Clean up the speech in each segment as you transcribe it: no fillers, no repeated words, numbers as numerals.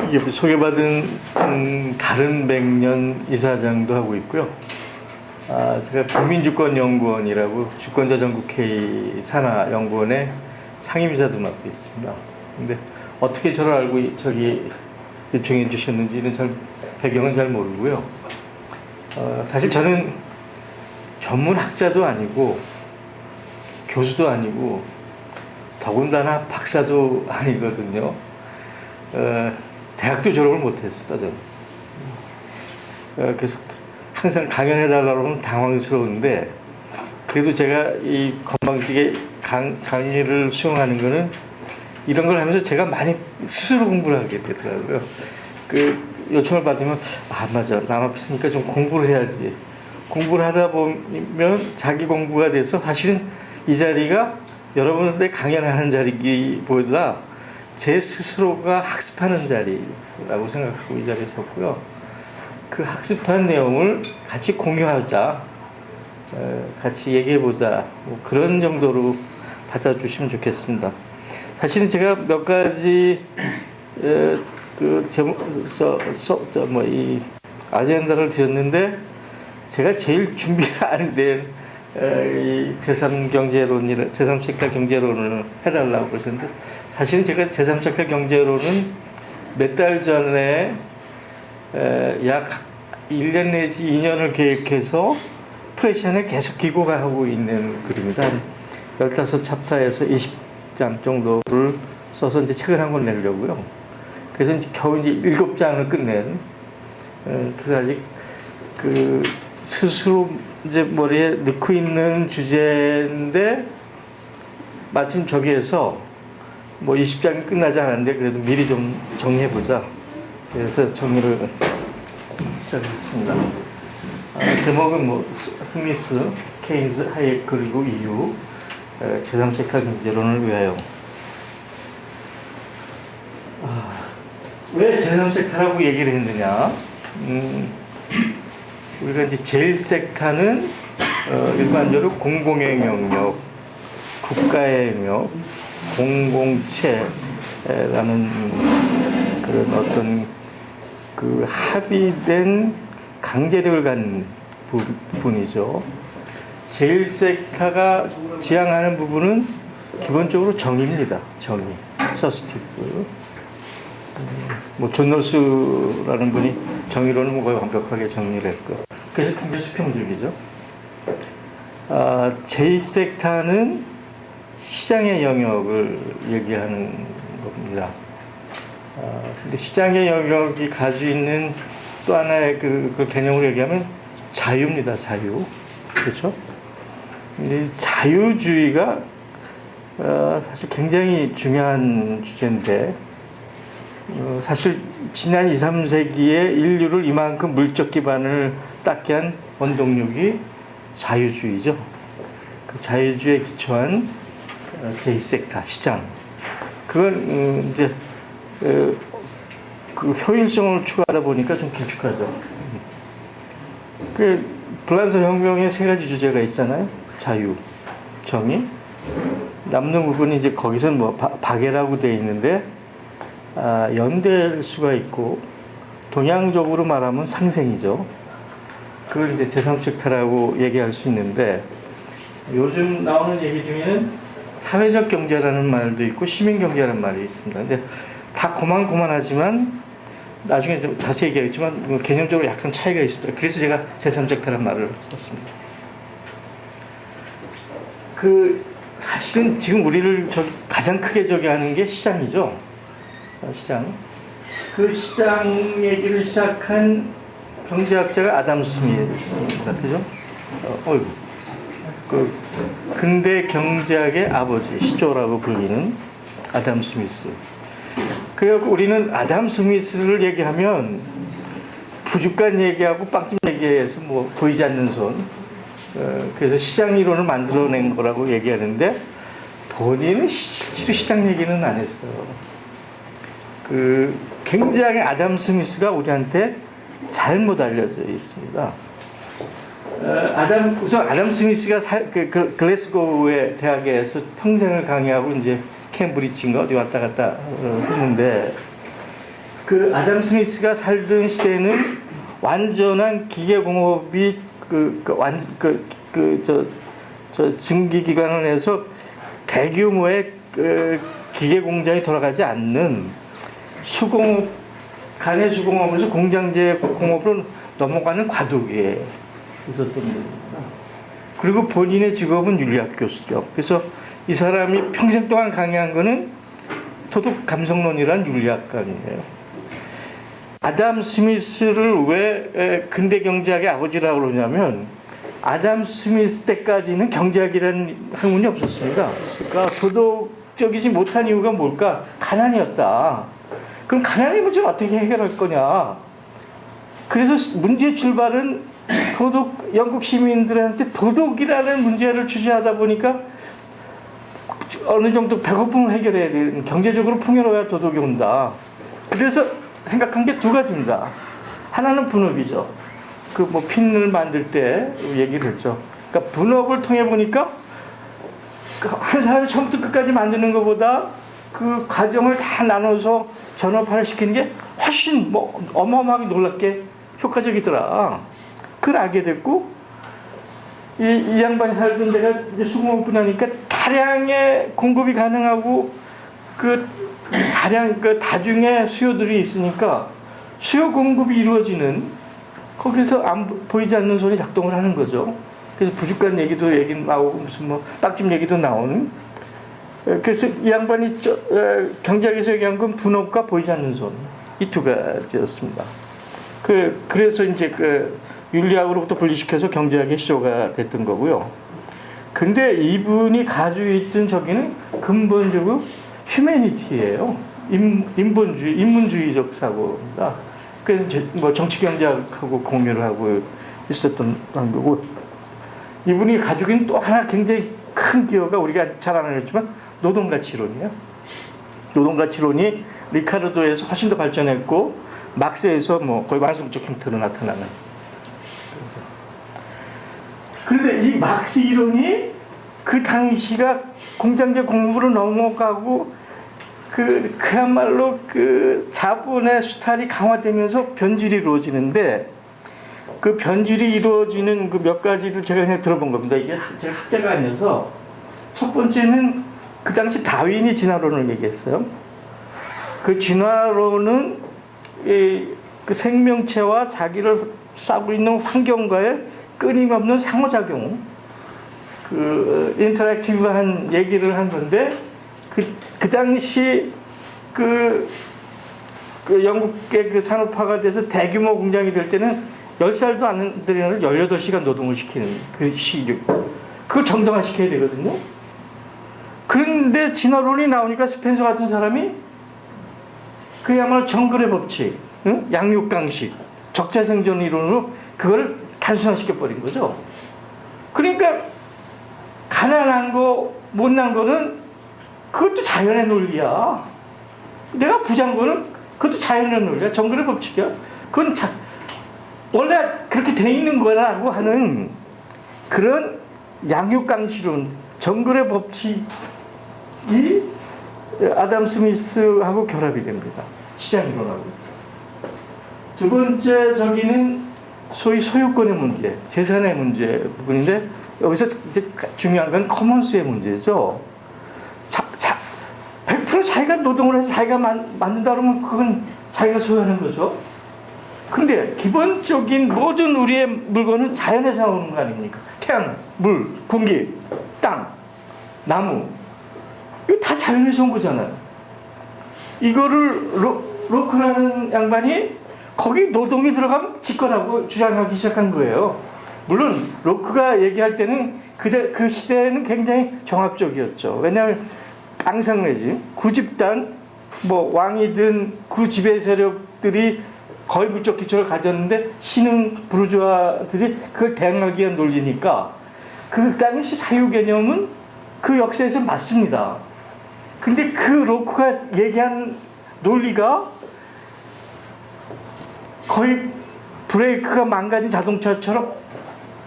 이게 소개받은 다른 백년 이사장도 하고 있고요. 제가 국민주권연구원이라고 주권자 전국회의 산하연구원의 상임이사도 맡고 있습니다. 근데 어떻게 저를 알고 저기 요청해 주셨는지는 배경은 잘 모르고요. 사실 저는 전문학자도 아니고 교수도 아니고 더군다나 박사도 아니거든요. 대학도 졸업을 못했습니다. 저는. 그래서 항상 강연해달라고 하면 당황스러운데 그래도 제가 이 건방지게 강의를 수용하는 거는 이런 걸 하면서 제가 많이 스스로 공부를 하게 되더라고요. 그 요청을 받으면 맞아, 남 앞에 있으니까 좀 공부를 해야지. 공부를 하다 보면 자기 공부가 돼서 사실은 이 자리가 여러분한테 강연하는 자리기보다 제 스스로가 학습하는 자리라고 생각하고 이 자리에 섰고요. 그 학습한 내용을 같이 공유하자, 같이 얘기해보자, 뭐 그런 정도로 받아주시면 좋겠습니다. 사실은 제가 몇 가지 이 아젠다를 드렸는데 제가 제일 준비가 안 된 이 제3경제론이라 제3섹터 경제론을 해달라고 그러셨는데 사실은 제가 제3섹터 경제론은 몇 달 전에 약 1년 내지 2년을 계획해서 프레시안에 계속 기고가 하고 있는 글입니다. 한 15챕터에서 20장 정도를 써서 이제 책을 한 권 내려고요. 그래서 이제 겨우 이제 7장을 끝낸, 그래서 아직 스스로 이제 머리에 넣고 있는 주제인데 마침 저기에서 뭐 20장이 끝나지 않았는데 그래도 미리 좀 정리해보자. 그래서 정리를 시작했습니다. 제목은 뭐 스미스, 케인즈, 하이에크 그리고 이유, 제3섹터 경제론을 위하여. 왜 제3섹터라고 얘기를 했느냐? 우리가 이제 제1섹터는 일반적으로 공공의 영역, 국가의 영역, 공공체라는 그런 어떤 그 합의된 강제력을 갖는 부분이죠. 제1섹터가 지향하는 부분은 기본적으로 정의입니다. 정의, 저스티스. 뭐 존 롤스라는 분이 정의론을 뭐 거의 완벽하게 정리를 했고, 그래서 굉장히 수평적이죠. 제2섹터는 시장의 영역을 얘기하는 겁니다. 근데 시장의 영역이 가지고 있는 또 하나의 그 개념으로 얘기하면 자유입니다. 자유. 그렇죠? 근데 자유주의가 사실 굉장히 중요한 주제인데, 사실 지난 2, 3세기에 인류를 이만큼 물적 기반을 닦게 한 원동력이 자유주의죠. 그 자유주의에 기초한 제2섹터 시장. 그건 이제 그 효율성을 추구하다 보니까 좀 길쭉하죠. 그 프랑스 혁명의 3가지 주제가 있잖아요. 자유, 정의, 남는 부분이 이제 거기서는 뭐 박애라고 되어 있는데 연대할 수가 있고, 동양적으로 말하면 상생이죠. 그걸 이제 제3섹터라고 얘기할 수 있는데, 요즘 나오는 얘기 중에는 사회적 경제라는 말도 있고 시민 경제라는 말이 있습니다. 근데 다 고만고만하지만 나중에 좀 자세히 얘기하겠지만 개념적으로 약간 차이가 있습니다. 그래서 제가 제3섹터라는 말을 썼습니다. 사실은 지금 우리를 가장 크게 하는 게 시장이죠. 시장. 그 시장 얘기를 시작한 경제학자가 아담 스미스입니다. 그죠? 그 근대 경제학의 아버지, 시조라고 불리는 아담 스미스. 그래서 우리는 아담 스미스를 얘기하면 부주간 얘기하고 빵집 얘기해서 뭐 보이지 않는 손. 그래서 시장 이론을 만들어낸 거라고 얘기하는데 본인은 실제로 시장 얘기는 안 했어요. 굉장히 아담 스미스가 우리한테 잘못 알려져 있습니다. 우선 아담 스미스가 글래스고우의 대학에서 평생을 강의하고 이제 캠브리지인가 어디 왔다 갔다 했는데 그 아담 스미스가 살던 시대는 완전한 기계공업이 저 증기 기관을 해서 대규모의 그 기계 공장이 돌아가지 않는 수공업, 간의 수공업에서 공장제 공업으로 넘어가는 과도기에 있었던 겁니다. 그리고 본인의 직업은 윤리학 교수죠. 그래서 이 사람이 평생 동안 강의한 거는 도덕 감성론이란 윤리학 강의예요. 아담 스미스를 왜 근대 경제학의 아버지라고 그러냐면 아담 스미스 때까지는 경제학이라는 학문이 없었습니다. 그러니까 도덕적이지 못한 이유가 뭘까? 가난이었다. 그럼 가난의 문제를 어떻게 해결할 거냐? 그래서 문제의 출발은 영국 시민들한테 도덕이라는 문제를 주제하다 보니까 어느 정도 배고픔을 해결해야 되는, 경제적으로 풍요로워야 도덕이 온다. 그래서 생각한 게 두 가지입니다. 하나는 분업이죠. 그 뭐 핀을 만들 때 얘기를 했죠. 그러니까 분업을 통해 보니까 한 사람이 처음부터 끝까지 만드는 것보다 그 과정을 다 나눠서 전업화를 시키는 게 훨씬 뭐 어마어마하게 놀랍게 효과적이더라. 그걸 알게 됐고, 이 양반이 살던 데가 이제 수공업 분야니까 다량의 공급이 가능하고 다량 그 다중의 수요들이 있으니까 수요 공급이 이루어지는, 거기서 보이지 않는 손이 작동을 하는 거죠. 그래서 부족한 얘기 나오고 무슨 뭐 빵집 얘기도 나오는. 그래서 이 양반이 경제학에서 얘기한 건 분업과 보이지 않는 손, 이 두 가지였습니다. 그래서 이제 윤리학으로부터 분리시켜서 경제학의 시조가 됐던 거고요. 근데 이분이 가지고 있던 저기는 근본적으로 휴머니티예요. 인문주의적 사고입니다. 그래서 뭐 정치 경제학하고 공유를 하고 있었던 거고, 이분이 가지고 있는 또 하나 굉장히 큰 기여가 우리가 잘 안 알았지만 노동가치론이에요. 노동가치론이 리카르도에서 훨씬 더 발전했고 막스에서 뭐 거의 완성적 형태로 나타나는. 그런데 이 막스 이론이 그 당시가 공장제 공부로 넘어가고 그야말로 자본의 수탈이 강화되면서 변질이 이루어지는데, 그 변질이 이루어지는 그 몇 가지를 제가 그냥 들어본 겁니다. 이게 제가 학자가 아니어서. 첫 번째는 그 당시 다윈이 진화론을 얘기했어요. 그 진화론은 그 생명체와 자기를 싸고 있는 환경과의 끊임없는 상호작용, 인터랙티브한 얘기를 한 건데, 그 당시 영국의 산업화가 돼서 대규모 공장이 될 때는 10살도 안 되는 애를 18시간 노동을 시키는 그 시기죠. 그걸 정당화시켜야 되거든요. 그런데 진화론이 나오니까 스펜서 같은 사람이 그야말로 정글의 법칙, 양육강식, 적자생존 이론으로 그걸 단순화시켜버린 거죠. 그러니까 가난한 거, 못난 거는 그것도 자연의 논리야. 내가 부자인 거는 그것도 자연의 논리야. 정글의 법칙이야. 그건 원래 그렇게 돼 있는 거라고 하는 그런 양육강식론, 정글의 법칙이 아담 스미스하고 결합이 됩니다. 시장이론하고. 두 번째 저기는 소위 소유권의 문제, 재산의 문제 부분인데, 여기서 이제 중요한 건 커먼스의 문제죠. 100% 자기가 노동을 해서 자기가 만든다 그러면 그건 자기가 소유하는 거죠. 근데 기본적인 모든 우리의 물건은 자연에서 나오는 거 아닙니까? 태양, 물, 공기, 땅, 나무, 이거 다 자연에서 온 거잖아요. 이거를 로크라는 양반이 거기 노동이 들어가면 직거라고 주장하기 시작한 거예요. 물론 로크가 얘기할 때는 그 시대에는 굉장히 정합적이었죠. 왜냐하면 깡상레짐, 구집단, 뭐 왕이든 그 지배 세력들이 거의 물적 기초를 가졌는데 신흥 부르주아들이 그걸 대항하기 위한 논리니까 그 당시 사유 개념은 그 역사에서 맞습니다. 근데 그 로크가 얘기한 논리가 거의 브레이크가 망가진 자동차처럼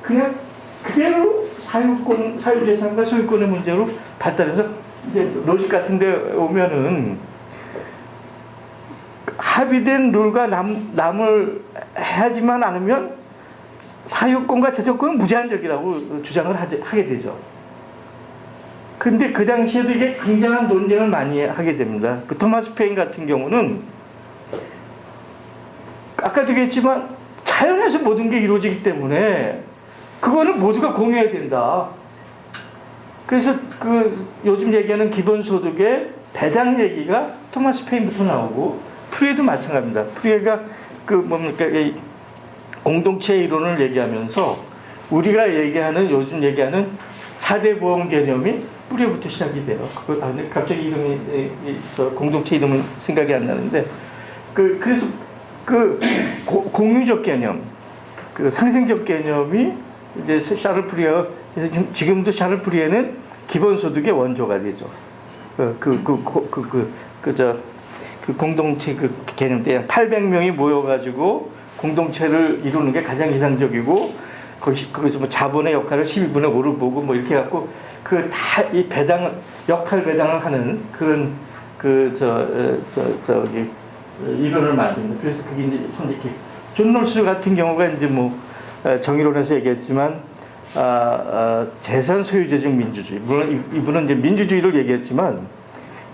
그냥 그대로 사유재산과 소유권의 문제로 발달해서, 이제 로직 같은 데 오면은 합의된 룰과 남을 해야지만 않으면 사유권과 재소권은 무제한적이라고 주장을 하게 되죠. 근데 그 당시에도 이게 굉장한 논쟁을 많이 하게 됩니다. 그 토마스 페인 같은 경우는 아까도 얘기했지만 자연에서 모든 게 이루어지기 때문에 그거는 모두가 공유해야 된다. 그래서 그 요즘 얘기하는 기본소득의 배당 얘기가 토마스 페인부터 나오고 프리에도 마찬가지입니다. 프리에가 그 뭡니까 이 공동체 이론을 얘기하면서 우리가 얘기하는 요즘 얘기하는 4대 보험 개념이 뿌리부터 시작이 돼요. 그거 갑자기 이름이 공동체 이름은 생각이 안 나는데 그래서 공유적 개념, 그 상생적 개념이 이제 샤를 프리에가 그래서 지금도 샤를 프리에는 기본소득의 원조가 되죠. 그 공동체 그 개념 때 800명이 모여가지고 공동체를 이루는 게 가장 이상적이고 거기서 뭐 자본의 역할을 12분의 5를 보고 뭐 이렇게 해갖고 그 다 이 배당 역할 배당을 하는 그런 저기 이론을 만듭니다. 그래서 그게 이제 손익기 존 롤스 같은 경우가 이제 뭐 정의론에서 얘기했지만 재산 소유제적 민주주의 물론 이분은 이제 민주주의를 얘기했지만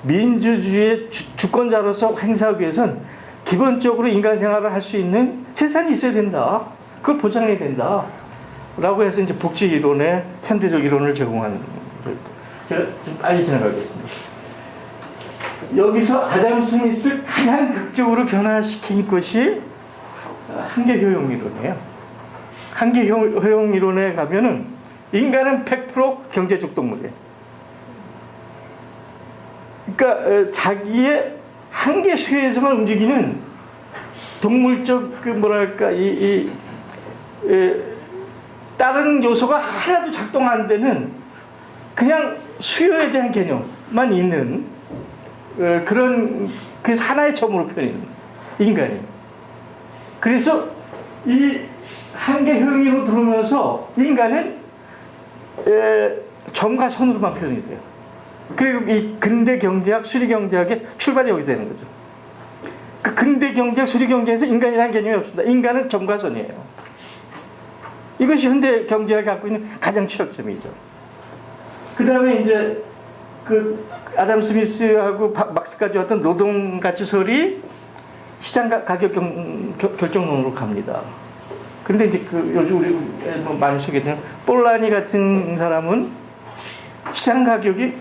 민주주의의 주권자로서 행사하기 위해서는 기본적으로 인간 생활을 할 수 있는 재산이 있어야 된다. 그걸 보장해야 된다. 라고 해서 이제 복지 이론의 현대적 이론을 제공하는 거예요. 제가 좀 빨리 지나가겠습니다. 여기서 아담 스미스 가장 극적으로 변화시킨 것이 한계 효용 이론이에요. 한계 효용 이론에 가면은 인간은 100% 경제적 동물이에요. 그러니까 자기의 한계 수에서만 움직이는 동물적 그 뭐랄까 다른 요소가 하나도 작동 안 되는 그냥 수요에 대한 개념만 있는 그런 그래서 하나의 점으로 표현해요. 인간이. 그래서 이 한계 효용으로 들어오면서 인간은 점과 선으로만 표현이 돼요. 그리고 이 근대 경제학, 수리 경제학의 출발이 여기서 되는 거죠. 그 근대 경제학, 수리 경제에서 인간이라는 개념이 없습니다. 인간은 점과 선이에요. 이것이 현대 경제학이 갖고 있는 가장 취약점이죠. 그 다음에 이제 그 아담 스미스하고 막스까지 어떤 노동 가치설이 시장 가격 결정론으로 갑니다. 그런데 이제 그 요즘 우리 뭐 많이 소개되는 볼라니 같은 사람은 시장 가격이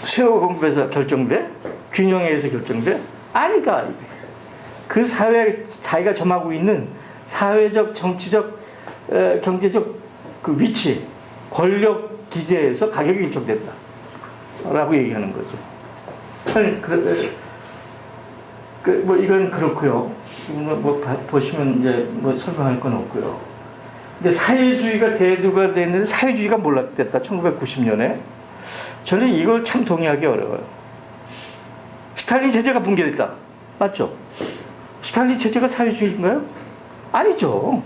수요 공급에서 결정돼? 균형에 의해서 결정돼? 아니다. 그 사회에 자기가 점하고 있는 사회적, 정치적, 경제적 그 위치, 권력 기제에서 가격이 결정된다. 라고 얘기하는 거죠. 뭐 이건 그렇고요. 뭐 보시면 이제 뭐 설명할 건 없고요. 근데 사회주의가 대두가 됐는데 사회주의가 몰락됐다. 1990년에. 저는 이걸 참 동의하기 어려워요. 스탈린 체제가 붕괴됐다. 맞죠? 스탈린 체제가 사회주의인가요? 아니죠.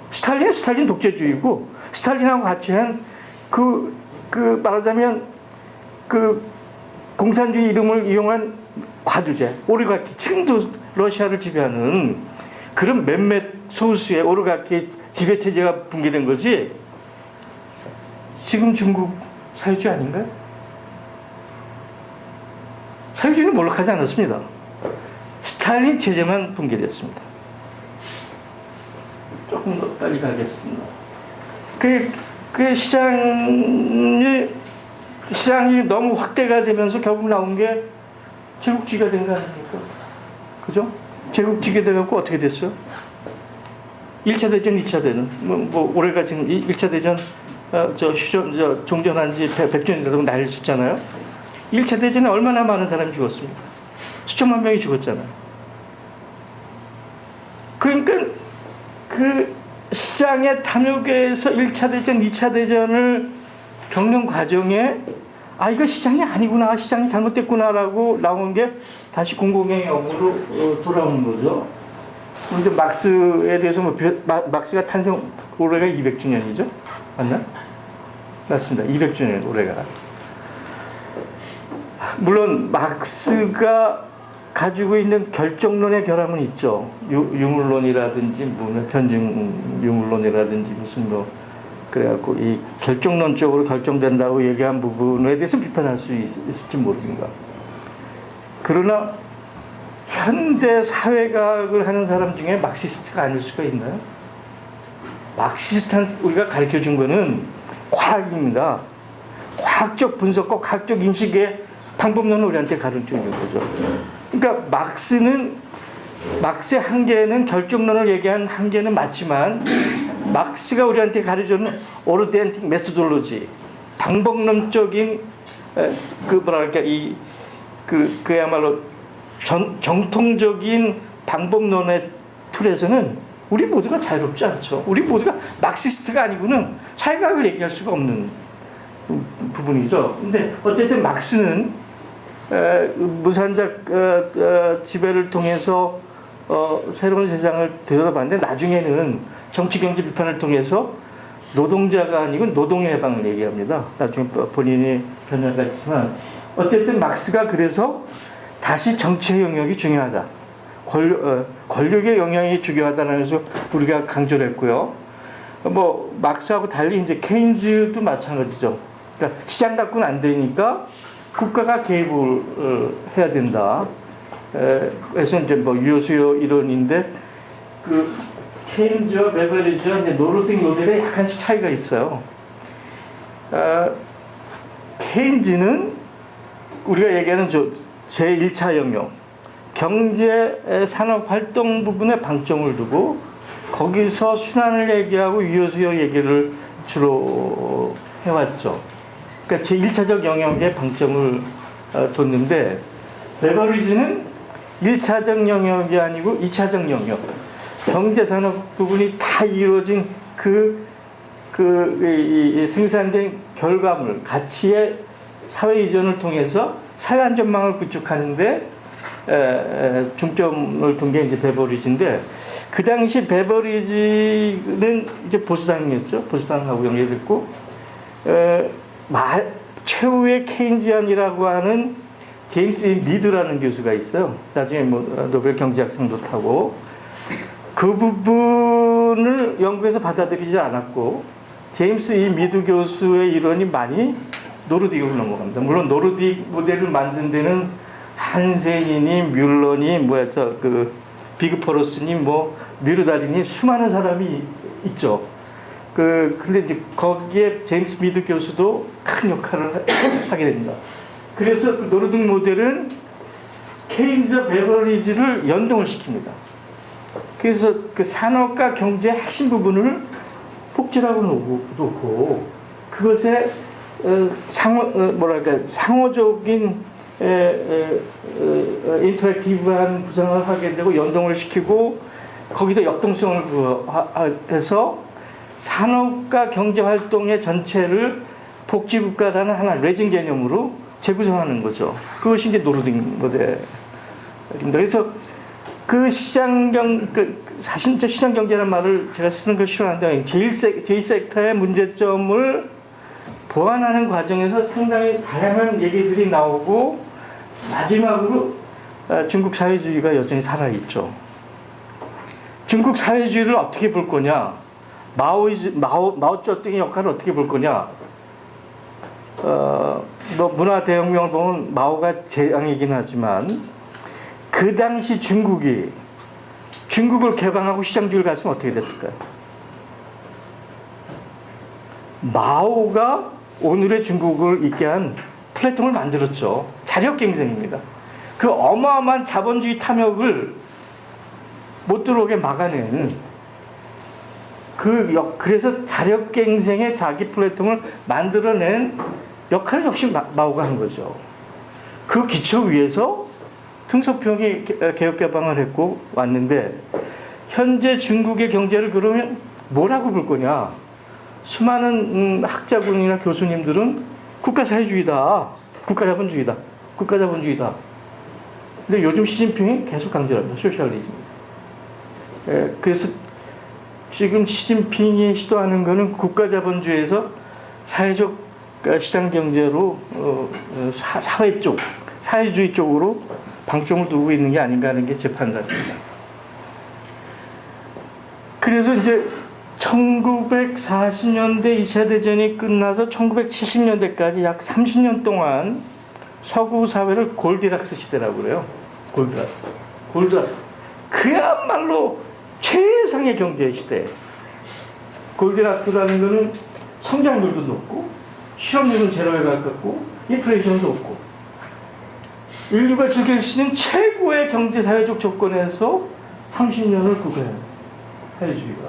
스탈린 독재주의고 스탈린하고 같이 한 말하자면 그 공산주의 이름을 이용한 과두제, 오리가키, 지금도 러시아를 지배하는 그런 몇몇 소수의 오리가키 지배체제가 붕괴된 거지 지금 중국 사회주의 아닌가요? 사회주의는 몰락하지 않았습니다. 스탈린 체제만 붕괴됐습니다. 조금 더 빨리 가겠습니다. 그 시장이 너무 확대가 되면서 결국 나온 게 제국주의가 된 거 아닙니까? 그죠? 제국주의가 돼갖고 어떻게 됐어요? 1차 대전, 2차 대전. 올해가 지금 1차 대전, 종전한 지 100주년 되고 난리를 쳤잖아요. 1차 대전에 얼마나 많은 사람이 죽었습니까? 수천만 명이 죽었잖아요. 그러니까 그 시장의 탐욕에서 1차 대전, 2차 대전을 겪는 과정에 이거 시장이 아니구나, 시장이 잘못됐구나라고 나온 게 다시 공공의 영으로 돌아오는 거죠. 그런데 막스에 대해서 막스가 탄생 올해가 200주년이죠? 맞나? 맞습니다. 200주년 올해가. 물론 막스가 가지고 있는 결정론의 결함은 있죠. 유물론이라든지 뭐 편중 유물론이라든지 무슨 뭐 그래갖고 이 결정론적으로 결정된다고 얘기한 부분에 대해서 비판할 수 있을지 모릅니다. 그러나 현대 사회과학을 하는 사람 중에 막시스트가 아닐 수가 있나요? 막시스트한 우리가 가르쳐준 거는 과학입니다. 과학적 분석과 과학적 인식의 방법론을 우리한테 가르쳐준 거죠. 그러니까 막스의 한계는 결정론을 얘기한 한계는 맞지만 막스가 우리한테 가르쳐준 오르덴틱 메소돌로지 방법론적인 그 뭐랄까 그야말로 정통적인 방법론의 틀에서는 우리 모두가 자유롭지 않죠. 우리 모두가 막시스트가 아니고는 사회과학을 얘기할 수가 없는 부분이죠. 근데 어쨌든 막스는 무산작 지배를 통해서 새로운 세상을 들여다봤는데 나중에는 정치경제 비판을 통해서 노동자가 아니고 노동의 해방을 얘기합니다. 나중에 본인이 변화가 있지만 어쨌든 막스가 그래서 다시 정치의 영역이 중요하다. 권력의 영향이 중요하다는 것을 우리가 강조를 했고요. 뭐 막스하고 달리 이제 케인즈도 마찬가지죠. 그러니까 시장 갖고는 안 되니까 국가가 개입을 해야 된다. 그래서 이제 뭐 유효수요 이론인데 그 케인즈와 베버리지와 이제 노르딩 모델에 약간씩 차이가 있어요. 케인즈는 우리가 얘기하는 제1차 영역 경제 산업 활동 부분에 방점을 두고 거기서 순환을 얘기하고 유효수요 얘기를 주로 해왔죠. 그러니까 제1차적 영역에 방점을 뒀는데 베버리지는 1차적 영역이 아니고 2차적 영역 경제 산업 부분이 다 이루어진 이 생산된 결과물 가치의 사회 이전을 통해서 사회 안전망을 구축하는데 중점을 둔 게 이제 베버리지인데 그 당시 베버리지는 이제 보수당이었죠. 보수당하고 연계됐고 최후의 케인지안이라고 하는 제임스 미드라는 교수가 있어요. 나중에 뭐 노벨 경제학상도 타고 그 부분을 연구해서 받아들이지 않았고 제임스 미드 교수의 이론이 많이 노르딕으로 넘어갑니다. 물론 노르딕 모델을 만든 데는 한센이니 뮬러니 비그포러스니 미르다리니 수많은 사람이 있죠. 근데 이제 거기에 제임스 미드 교수도 큰 역할을 하게 됩니다. 그래서 그 노르딕 모델은 케인즈와 베버리지를 연동을 시킵니다. 그래서 그 산업과 경제의 핵심 부분을 복제라고 놓고 그것에 상호적인 인터랙티브한 구성을 하게 되고 연동을 시키고 거기다 역동성을 부여해서 산업과 경제활동의 전체를 복지국가라는 하나 레진 개념으로 재구성하는 거죠. 그것이 이제 노르딕 모델입니다. 그래서 그 사실 시장경제라는 말을 제가 쓰는 걸 싫어하는데 제1섹터의 문제점을 보완하는 과정에서 상당히 다양한 얘기들이 나오고 마지막으로 중국 사회주의가 여전히 살아있죠. 중국 사회주의를 어떻게 볼 거냐, 마오쩌둥의 역할을 어떻게 볼 거냐. 문화 대혁명을 보면 마오가 재앙이긴 하지만 그 당시 중국을 개방하고 시장주의를 갔으면 어떻게 됐을까요? 마오가 오늘의 중국을 있게 한 플랫폼을 만들었죠. 자력갱생입니다. 그 어마어마한 자본주의 탐욕을 못 들어오게 막아낸 그래서 자력갱생의 자기 플랫폼을 만들어낸 역할을 역시 마오가 한 거죠. 그 기초 위에서 팅소평이 개혁개방을 했고 왔는데 현재 중국의 경제를 그러면 뭐라고 볼 거냐. 수많은 학자분이나 교수님들은 국가사회주의다. 국가자본주의다. 근데 요즘 시진핑이 계속 강조합니다. 소셜리즘. 그래서 지금 시진핑이 시도하는 것은 국가자본주의에서 사회적 시장경제로 사회주의 쪽으로 방점을 두고 있는 게 아닌가 하는 게 제 판단입니다. 그래서 이제 1940년대 2차 대전이 끝나서 1970년대까지 약 30년 동안 서구 사회를 골디락스 시대라고 그래요. 골디락스. 그야말로 최상의 경제 시대. 골디락스라는 거는 성장률도 높고 실업률은 제로에 가깝고 인플레이션도 없고 인류가 즐길 수 있는 최고의 경제 사회적 조건에서 30년을 구가해요. 사회주의가.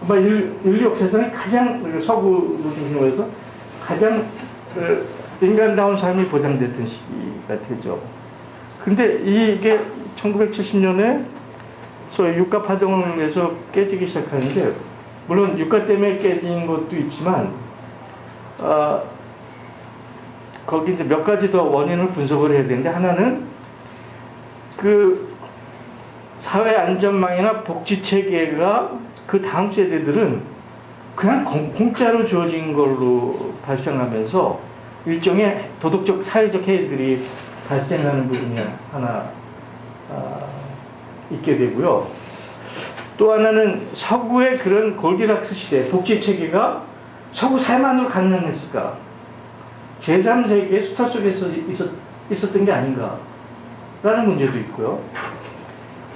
아마 인류 역사에서는 가장 서구를 중심으로 해서 가장 인간다운 삶이 보장됐던 시기가 되죠. 근데 이게 1970년에 소위 유가 파동을 해서 깨지기 시작하는데, 물론 유가 때문에 깨진 것도 있지만 거기 이제 몇 가지 더 원인을 분석을 해야 되는데, 하나는 그 사회 안전망이나 복지 체계가 그 다음 세대들은 그냥 공짜로 주어진 걸로 발생하면서 일종의 도덕적 사회적 해이들이 발생하는 부분이 하나 있게 되고요. 또 하나는 서구의 그런 골디락스 시대 복지 체계가 서구 사회만으로 가능했을까? 제3세계의 수타 속에서 있었던 게 아닌가라는 문제도 있고요.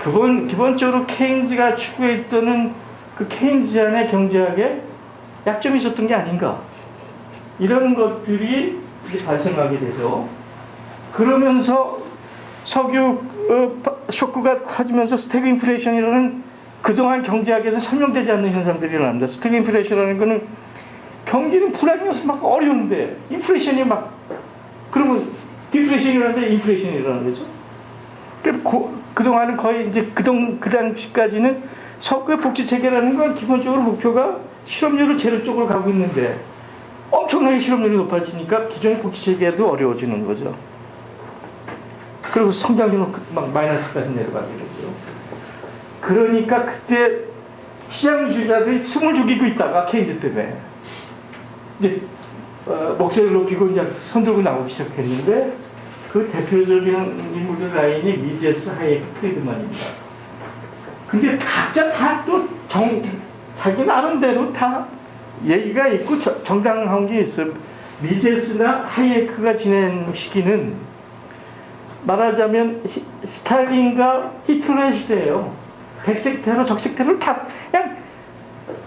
기본적으로 케인즈가 추구했던 그 케인즈안의 경제학에 약점이 있었던 게 아닌가, 이런 것들이 이제 발생하게 되죠. 그러면서 석유 쇼크가 터지면서 스태그 인플레이션이라는 그동안 경제학에서 설명되지 않는 현상들이 일어납니다. 스태그 인플레이션이라는 거는 경기는 불안이어서 막 어려운데 인플레이션이 막, 그러면 디플레이션이 일어나는데 인플레이션이 일어나는 거죠. 그동안은 거의 이제 그 당시까지는 석유의 복지 체계라는 건 기본적으로 목표가 실업률을 제로 쪽으로 가고 있는데, 엄청나게 실업률이 높아지니까 기존의 복지 체계도 어려워지는 거죠. 그리고 성장률은 막 마이너스까지 내려가게 되죠. 그러니까 그때 시장주의자들이 숨을 죽이고 있다가 케인즈 때문에 이제 목소리를 높이고 이제 손들고 나오기 시작했는데, 그 대표적인 인물들 라인이 미제스, 하이에크, 프리드만입니다. 근데 각자 다 또 자기 나름대로 다 얘기가 있고 정당한 게 있어요. 미제스나 하이에크가 지낸 시기는 말하자면 스탈린과 히틀러의 시대예요. 백색 테러, 적색 테러를 다 그냥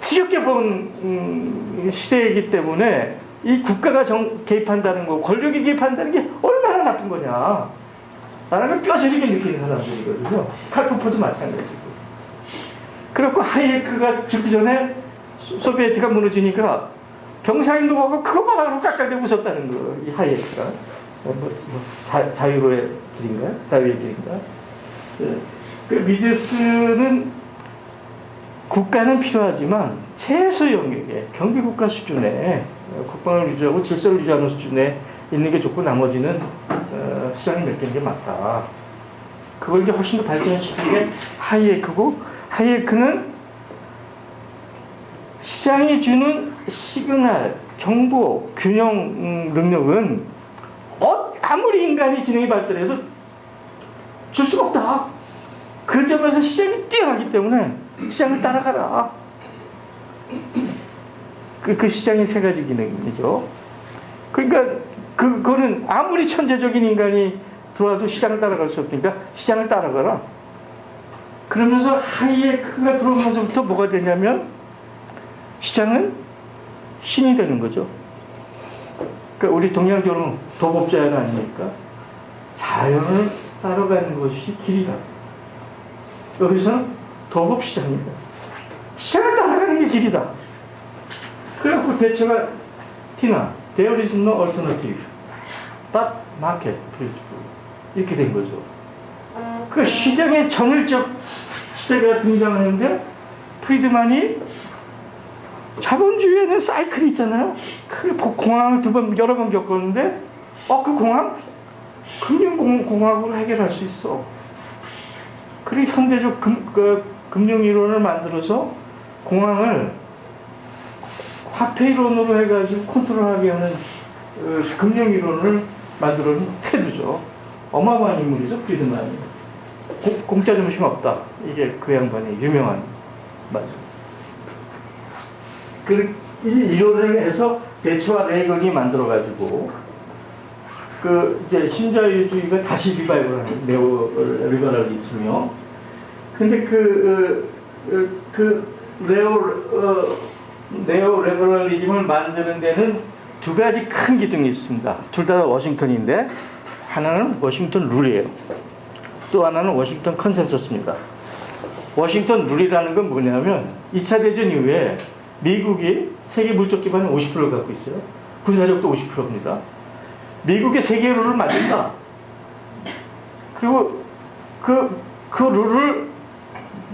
지겹게 본 시대이기 때문에 이 국가가 개입한다는 거, 권력이 개입한다는 게 얼마나 나쁜 거냐 라는 걸 뼈저리게 느끼는 사람들이거든요. 칼포프도 마찬가지고. 그렇고 하이에크가 죽기 전에 소비에트가 무너지니까 병사인도 가고 그거 봐라고 깎아대고 웃었다는 거예요. 이 하이에크가. 자유로의 길인가요? 자유의 길인가? 그 미제스는 국가는 필요하지만 최소 영역에 경비국가 수준에 국방을 유지하고 질서를 유지하는 수준에 있는 게 좋고 나머지는 시장을 맡기는 게 맞다. 그걸 이제 훨씬 더 발전시키는 게 하이에크고, 하이에크는 시장이 주는 시그널, 정보, 균형 능력은 아무리 인간이 지능이 발달해도 줄 수가 없다. 그 점에서 시장이 뛰어나기 때문에 시장을 따라가라. 그 시장의 세 가지 기능이죠. 그러니까 그거는 아무리 천재적인 인간이 들어와도 시장을 따라갈 수 없으니까 시장을 따라가라. 그러면서 하이에크가 들어오면서부터 뭐가 되냐면 시장은 신이 되는 거죠. 그러니까 우리 동양적으로는 도법자연 아닙니까? 자연을 따라가는 것이 길이다. 여기서는 도법시장입니다. 시장을 따라가는 게 길이다. 그래갖고 대처가 티나 There is no alternative but market principle, 이렇게 된 거죠. 그 시장의 전율적 시대가 등장하는데, 프리드만이 자본주의에는 사이클이 있잖아요. 그 공황을 여러 번 겪었는데, 그 공황? 금융공학으로 해결할 수 있어. 그리고 현대적 금융이론을 만들어서 공황을 화폐 이론으로 해가지고 컨트롤하게 하는 금융이론을 만들어낸 패두죠. 어마어마한 인물이죠, 프리드만이. 공짜 점심 없다. 이게 그 양반의 유명한 말. 이 이론을 해서 대처와 레이건이 만들어가지고 이제 신자유주의가 다시 리바이벌하는 네오 리버럴리즘이요. 근데 네오 리버럴리즘을 만드는 데는 두 가지 큰 기둥이 있습니다. 둘 다 워싱턴인데 하나는 워싱턴 룰이에요. 또 하나는 워싱턴 컨센서스입니다. 워싱턴 룰이라는 건 뭐냐면 2차 대전 이후에 미국이 세계 물적 기반의 50%를 갖고 있어요. 군사력도 50%입니다. 미국의 세계 룰을 만든다. 그리고 그 룰을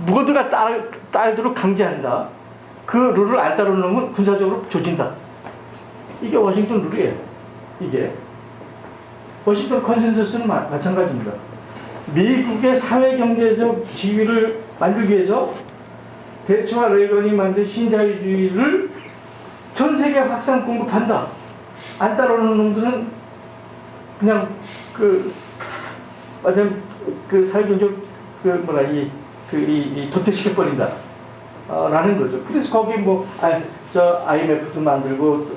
모두가 따르도록 강제한다. 그 룰을 안 따르면 군사적으로 조진다. 이게 워싱턴 룰이에요. 이게 워싱턴 컨센서스는 마찬가지입니다. 미국의 사회경제적 지위를 만들기 위해서 대처와 레이건이 만든 신자유주의를 전 세계에 확산 공급한다. 안 따르는 놈들은 그냥 완전 사회경제적 도태시켜버린다. 라는 거죠. 그래서 거기 IMF도 만들고,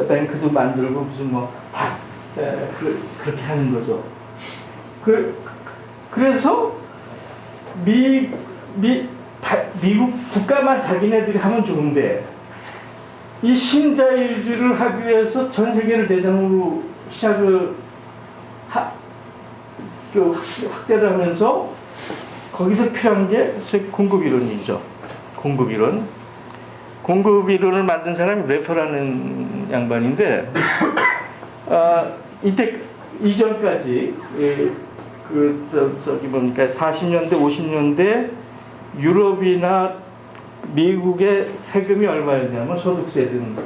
뱅크도 만들고, 무슨 다, 그렇게 하는 거죠. 그래서 미국 국가만 자기네들이 하면 좋은데, 이 신자유주의를 하기 위해서 전 세계를 대상으로 확대를 하면서 거기서 필요한 게 공급이론이죠. 공급이론을 만든 사람이 레퍼라는 양반인데, 이때 이전까지 보니까 40년대, 50년대 유럽이나 미국의 세금이 얼마였냐면 소득세든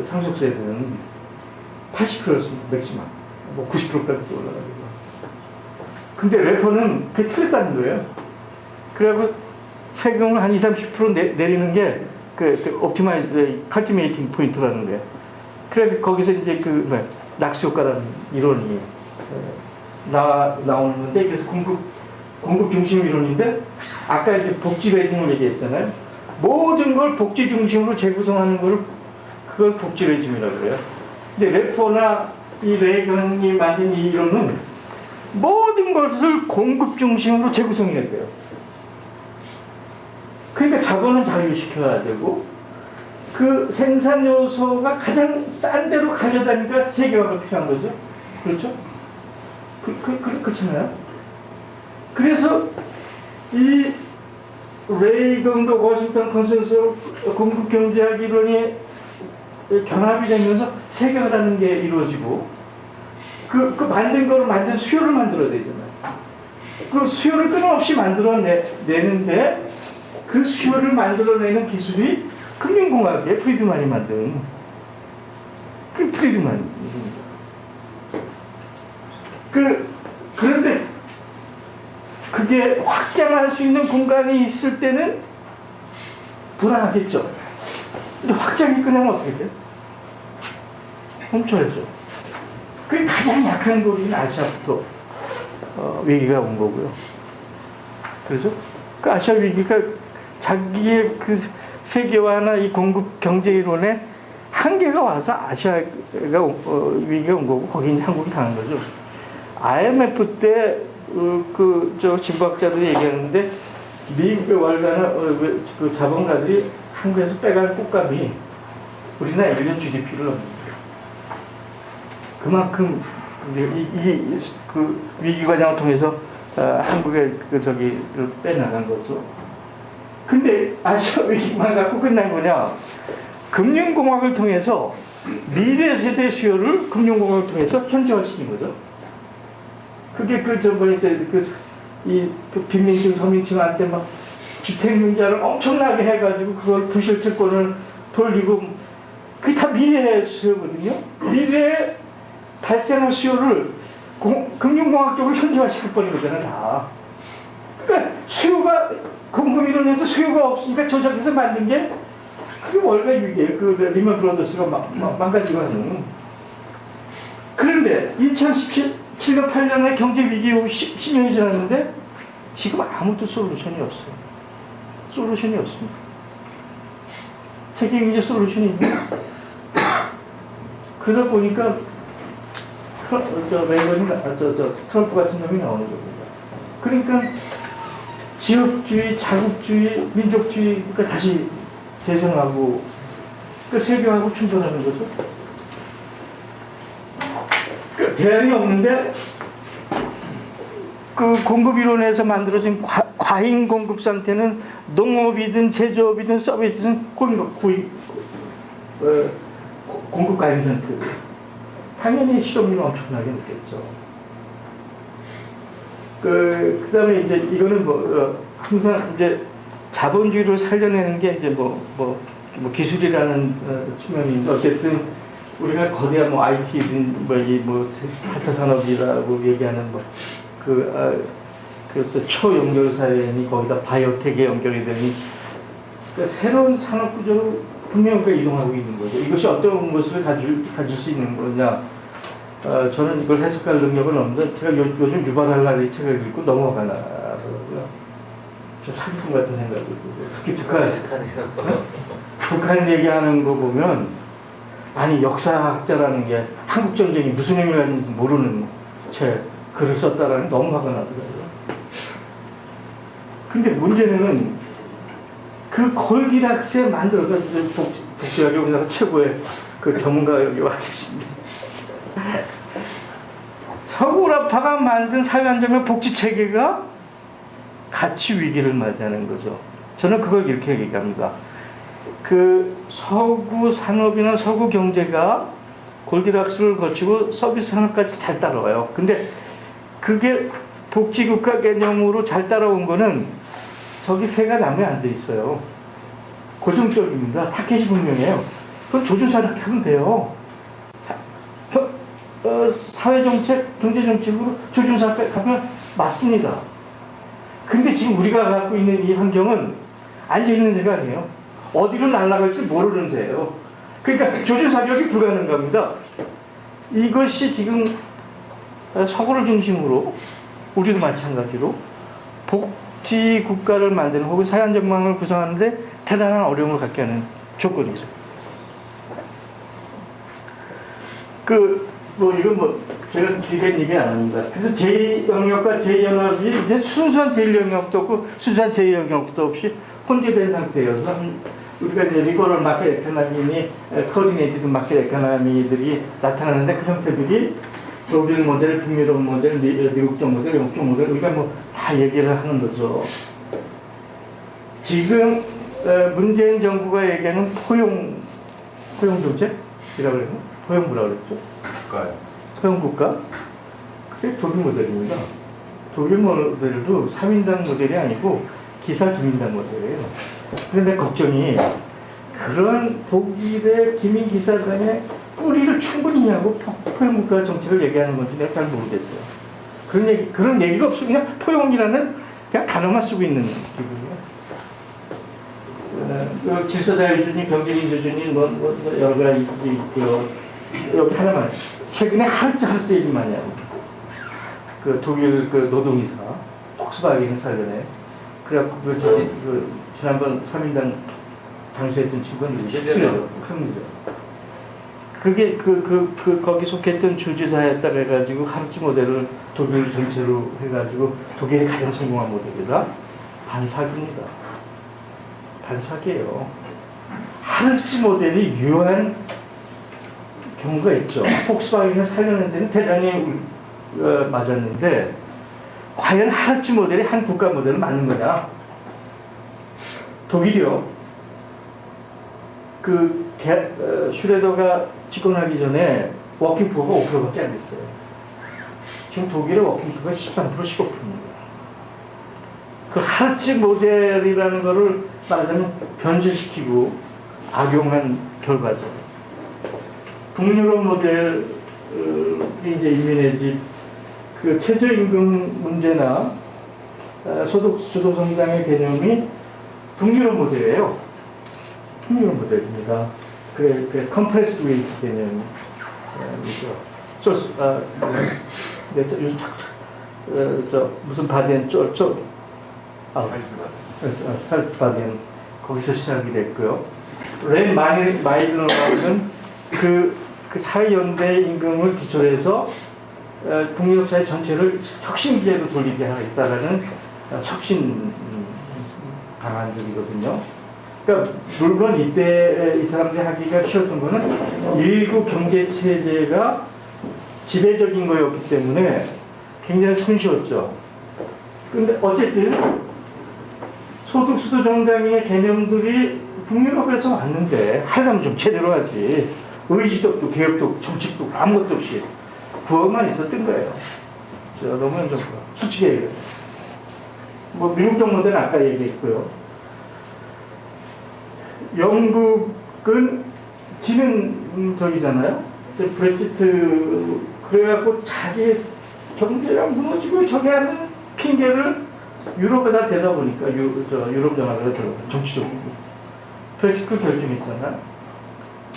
상속세든 80%였습니다. 맥시멈. 90%까지 올라가지고. 근데 래퍼는 그게 틀렸다는 거예요. 그래갖고 세금을 한 20-30% 내리는 게 옵티마이즈, 컨티메이팅 포인트라는 거예요. 그래서 거기서 이제 낙수 효과라는 이론이 나오는데, 그래서 공급 중심 이론인데, 아까 이제 복지 레짐을 얘기했잖아요. 모든 걸 복지 중심으로 재구성하는 그걸 복지 레짐이라고 그래요. 근데 래퍼나 이 레이건이 만든 이 이론은 모든 것을 공급 중심으로 재구성해야 돼요. 그러니까 자본은 자유시켜야 되고, 그 생산 요소가 가장 싼 데로 가려다니까 세계화가 필요한 거죠. 그렇죠? 그렇잖아요. 그래서 이 레이건도 워싱턴 컨센서스 공급 경제학 이론이 결합이 되면서 세계화라는 게 이루어지고, 만든 거를 만든 수요를 만들어야 되잖아요. 그 수요를 끊임없이 만들어내는데, 그 수요를 만들어내는 기술이 금융공학이에요. 프리드만이 만든. 그 프리드만입니다. 그런데 그게 확장할 수 있는 공간이 있을 때는 불안하겠죠. 근데 확장이 끝나면 어떻게 돼요? 멈춰야죠. 그게 가장 약한 곳인 아시아부터 위기가 온 거고요. 그래서 그 아시아 위기가 자기의 세계화나 이 공급 경제 이론에 한계가 와서 아시아가 위기가 온 거고, 거기 이제 한국이 당한 거죠. IMF 때 진보학자들이 얘기하는데, 미국의 월가나 자본가들이 한국에서 빼간 꽃감이 우리나라 1년 GDP를 넘깁니다. 그만큼 위기 과정을 통해서 한국의 빼나간 거죠. 근데 아시아 위기만 갖고 끝난 거냐? 금융공학을 통해서 미래 세대 수요를 금융공학을 통해서 현지화시킨 거죠. 그게 빈민층, 서민층한테 막 주택 문제를 엄청나게 해가지고 그걸 부실 채권을 돌리고, 그게 다 미래의 수요거든요. 미래에 발생한 수요를 금융공학적으로 현지화시켜버린 거잖아요, 다. 그러니까 수요가, 공급 이론에서 수요가 없으니까 조작해서 만든 게 그게 월가 위기예요. 그 리먼 브라더스가 망가지고 하는. 그런데 2017년 8년에 경제 위기 후 10년이 지났는데 지금 아무도 솔루션이 없어요. 솔루션이 없습니다. 세계 경제 솔루션이 있나요? 그러다 보니까 트럼프 같은 놈이 나오는 겁니다. 그러니까 지역주의, 자국주의, 민족주의가 다시 대성하고 세계하고 충돌하는 거죠. 대안이 없는데 그 공급 이론에서 만들어진 과잉 공급 상태는 농업이든 제조업이든 서비스든 공급 과잉 상태. 당연히 실업률은 엄청나게 높겠죠. 그다음에 이제 이거는 항상 이제 자본주의를 살려내는 게 이제 기술이라는 측면인데 어쨌든 우리가 거대한 IT든 4차 산업이라고 얘기하는 그래서 초연결 사회니 거기다 바이오텍에 연결이 되니 새로운 산업 구조로 분명히 이동하고 있는 거죠. 이것이 어떤 모습을 가질 수 있는 거냐? 저는 이걸 해석할 능력은 없는데 제가 요즘 유발 할라리 책을 읽고 넘어가나더라고요. 좀 상품 같은 생각이 들고 특히 북한 얘기하는 거 보면 아니 역사학자라는 게 한국 전쟁이 무슨 의미가 있는지 모르는 채 글을 썼다라는 게 너무 화가 나더라고요. 근데 문제는 그 골디락스에 만들어서 복지학에 우리나라 최고의 그 전문가 여기 와 계십니다. 서구라파가 만든 사회안정의 복지체계가 가치 위기를 맞이하는 거죠. 저는 그걸 이렇게 얘기합니다. 그 서구 산업이나 서구 경제가 골디락스를 거치고 서비스 산업까지 잘 따라와요. 근데 그게 복지국가 개념으로 잘 따라온 거는 저기 새가 나무에 앉아 있어요. 고정적입니다. 타켓이 분명해요. 그럼 조준사납게 하면 돼요. 사회정책, 경제정책으로 조준사납게 하면 맞습니다. 근데 지금 우리가 갖고 있는 이 환경은 앉아있는 새가 아니에요. 어디로 날아갈지 모르는 새예요. 그러니까 조준사격이 불가능합니다. 이것이 지금 서구를 중심으로 우리도 마찬가지로 복지 국가를 만드는 혹은 사회안정망을 구성하는데 대단한 어려움을 갖게 하는 조건이죠. 이건 제가 길게 얘기 안 합니다. 그래서 제2영역과 제2영역이 이제 순수한 제1영역도 없고 순수한 제2영역도 없이 혼재된 상태여서 우리가 이제 리버럴 마켓 에코노미니 코디네이티드 마켓 에코노미들이 나타나는데 그 형태들이 독일 모델, 북유럽 모델, 미국적 모델, 영국적 모델 우리가 다 얘기를 하는 거죠. 지금 문재인 정부가 얘기하는 포용 정책이라고 그래요? 포용 뭐라 그랬죠? 국가요. 포용 국가? 그게 독일 모델입니다. 독일 모델도 3인당 모델이 아니고 기사 기민당 모델이에요. 그런데 걱정이 그런 독일의 기민 기사단의 뿌리를 충분히 하고 포용 국가 정책을 얘기하는 건지 내가 잘 모르겠어요. 그런 얘기가 없이 그냥 포용이라는 그냥 단어만 쓰고 있는 기분이에요. 질서자유주의, 경제민주주의 여러 가지 있고요. 여기 하나만 최근에 하르츠 얘기 많이 하고 그 독일 노동이사 폭스바겐 사건에 그래갖고 지난번 3인당 당수했던 친구는 누구죠? 그게 거기 속했던 주지사였다 해가지고 하르츠 모델을 독일 전체로 해가지고 독일의 가장 성공한 모델이다. 반사기입니다. 반사기예요. 하르츠 모델이 유효한 경우가 있죠. 폭스바겐을 살려낸 데는 대단히 맞았는데 과연 하르츠 모델이 한 국가 모델은 맞는 거냐? 독일이요. 슈레더가 집권하기 전에 워킹푸어가 5%밖에 안 됐어요. 지금 독일의 워킹푸어가 13%, 15%입니다. 그 하르츠 모델이라는 거를 말하자면 변질시키고 악용한 결과죠. 북유럽 모델이 이제 이민의 집, 최저임금 문제나 소득 주도 성장의 개념이 북유럽 모델이에요. 풍요 모델입니다. 그 컴프레스드 웨이트 개념이죠. 소스 무슨 바디엔 살트 바디엔 거기서 시작이 됐고요. 렌 마일러는 그 사회연대 임금을 기초로 해서 북유럽 사회 전체를 혁신제로 돌리게 하겠다라는 혁신 방안들이거든요. 그러니까 물론 이때 이 사람들이 하기가 쉬웠던 거는 일구 경제 체제가 지배적인 거였기 때문에 굉장히 손쉬웠죠. 근데 어쨌든 소득 수도 정당의 개념들이 북유럽에서 왔는데 하려면 좀 제대로 하지. 의지도 없고 개혁도 없고 정책도 없고 아무것도 없이 구호만 있었던 거예요. 너무 좀 솔직히 얘기해요. 뭐 미국 정부는 아까 얘기했고요. 영국은 지는 저기잖아요. 브렉시트 그래갖고 자기 경제가 무너지고 저기 하는 핑계를 유럽에다 대다 보니까 유럽 연합에다 정치적으로 브렉시트 결정했잖아.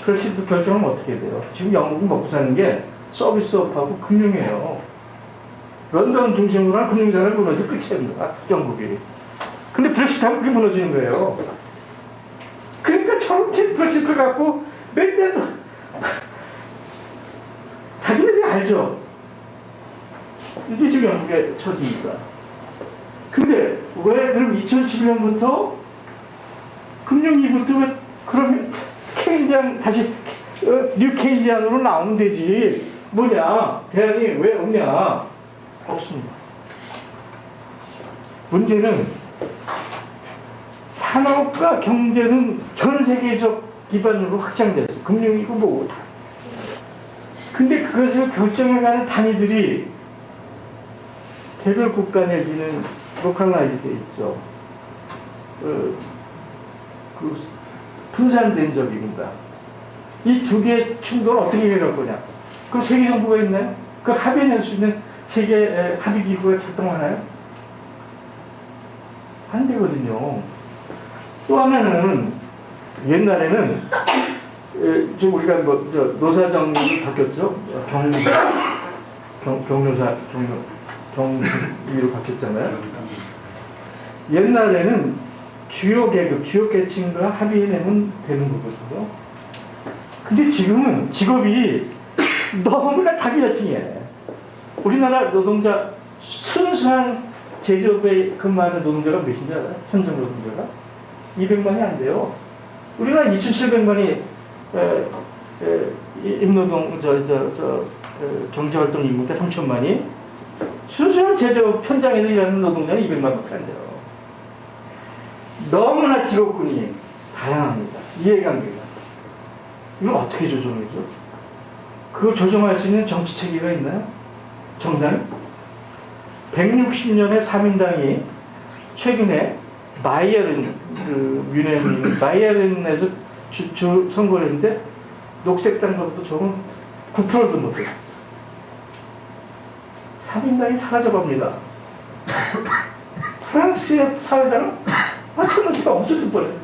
브렉시트 결정은 어떻게 돼요? 지금 영국은 먹고 사는 게 서비스업하고 금융이에요. 런던 중심으로 한 금융산을 무너지고 끝입니다. 영국이. 근데 브렉시트하면 그게 무너지는 거예요. 그러니까 저렇게 브렉시트 갖고 몇 년도 자기네들이 알죠. 이게 지금 영국의 처지입니다. 근데 왜 그럼 2011년부터 금융위부터 왜 그러면 케인지안 다시 뉴 케인지안으로 나오면 되지. 뭐냐? 대안이 왜 없냐? 없습니다. 문제는 산업과 경제는 전 세계적 기반으로 확장됐어. 금융이고 뭐고 다. 근데 그것을 결정해가는 단위들이 개별 국가 내지는 로컬라이즈 돼 있죠. 그 분산된 적입니다. 이 두 개의 충돌을 어떻게 해결할 거냐? 그럼 세계 정부가 있나요? 그 합의해낼 수 있는 세계 합의기구가 작동하나요? 안 되거든요. 또 하나는 옛날에는 지금 우리가 노사정이 바뀌었죠. 경위로 바뀌었잖아요. 옛날에는 주요 계급, 주요 계층과 합의해내면 되는 거거든요. 근데 지금은 직업이 너무나 다기자층이에요. 우리나라 노동자 순수한 제조업에 근무하는 노동자가 몇인지 알아요? 현장 노동자가? 200만이 안 돼요. 우리나라 2,700만이 임노동, 경제활동 인구인데 3천만이 순수한 제조업 현장에서 일하는 노동자는 200만밖에 안 돼요. 너무나 직업군이 다양합니다. 이해관계가. 이걸 어떻게 조정해줘? 그걸 조정할 수 있는 정치 체계가 있나요? 정당? 160년의 3인당이 최근에 바이에른, 뮌헨, 바이에른에서 주 선거를 했는데 녹색당보다 조금 9%도 못해요. 3인당이 사라져갑니다. 프랑스의 사회당은 마찬가지가 없어질 뻔해요.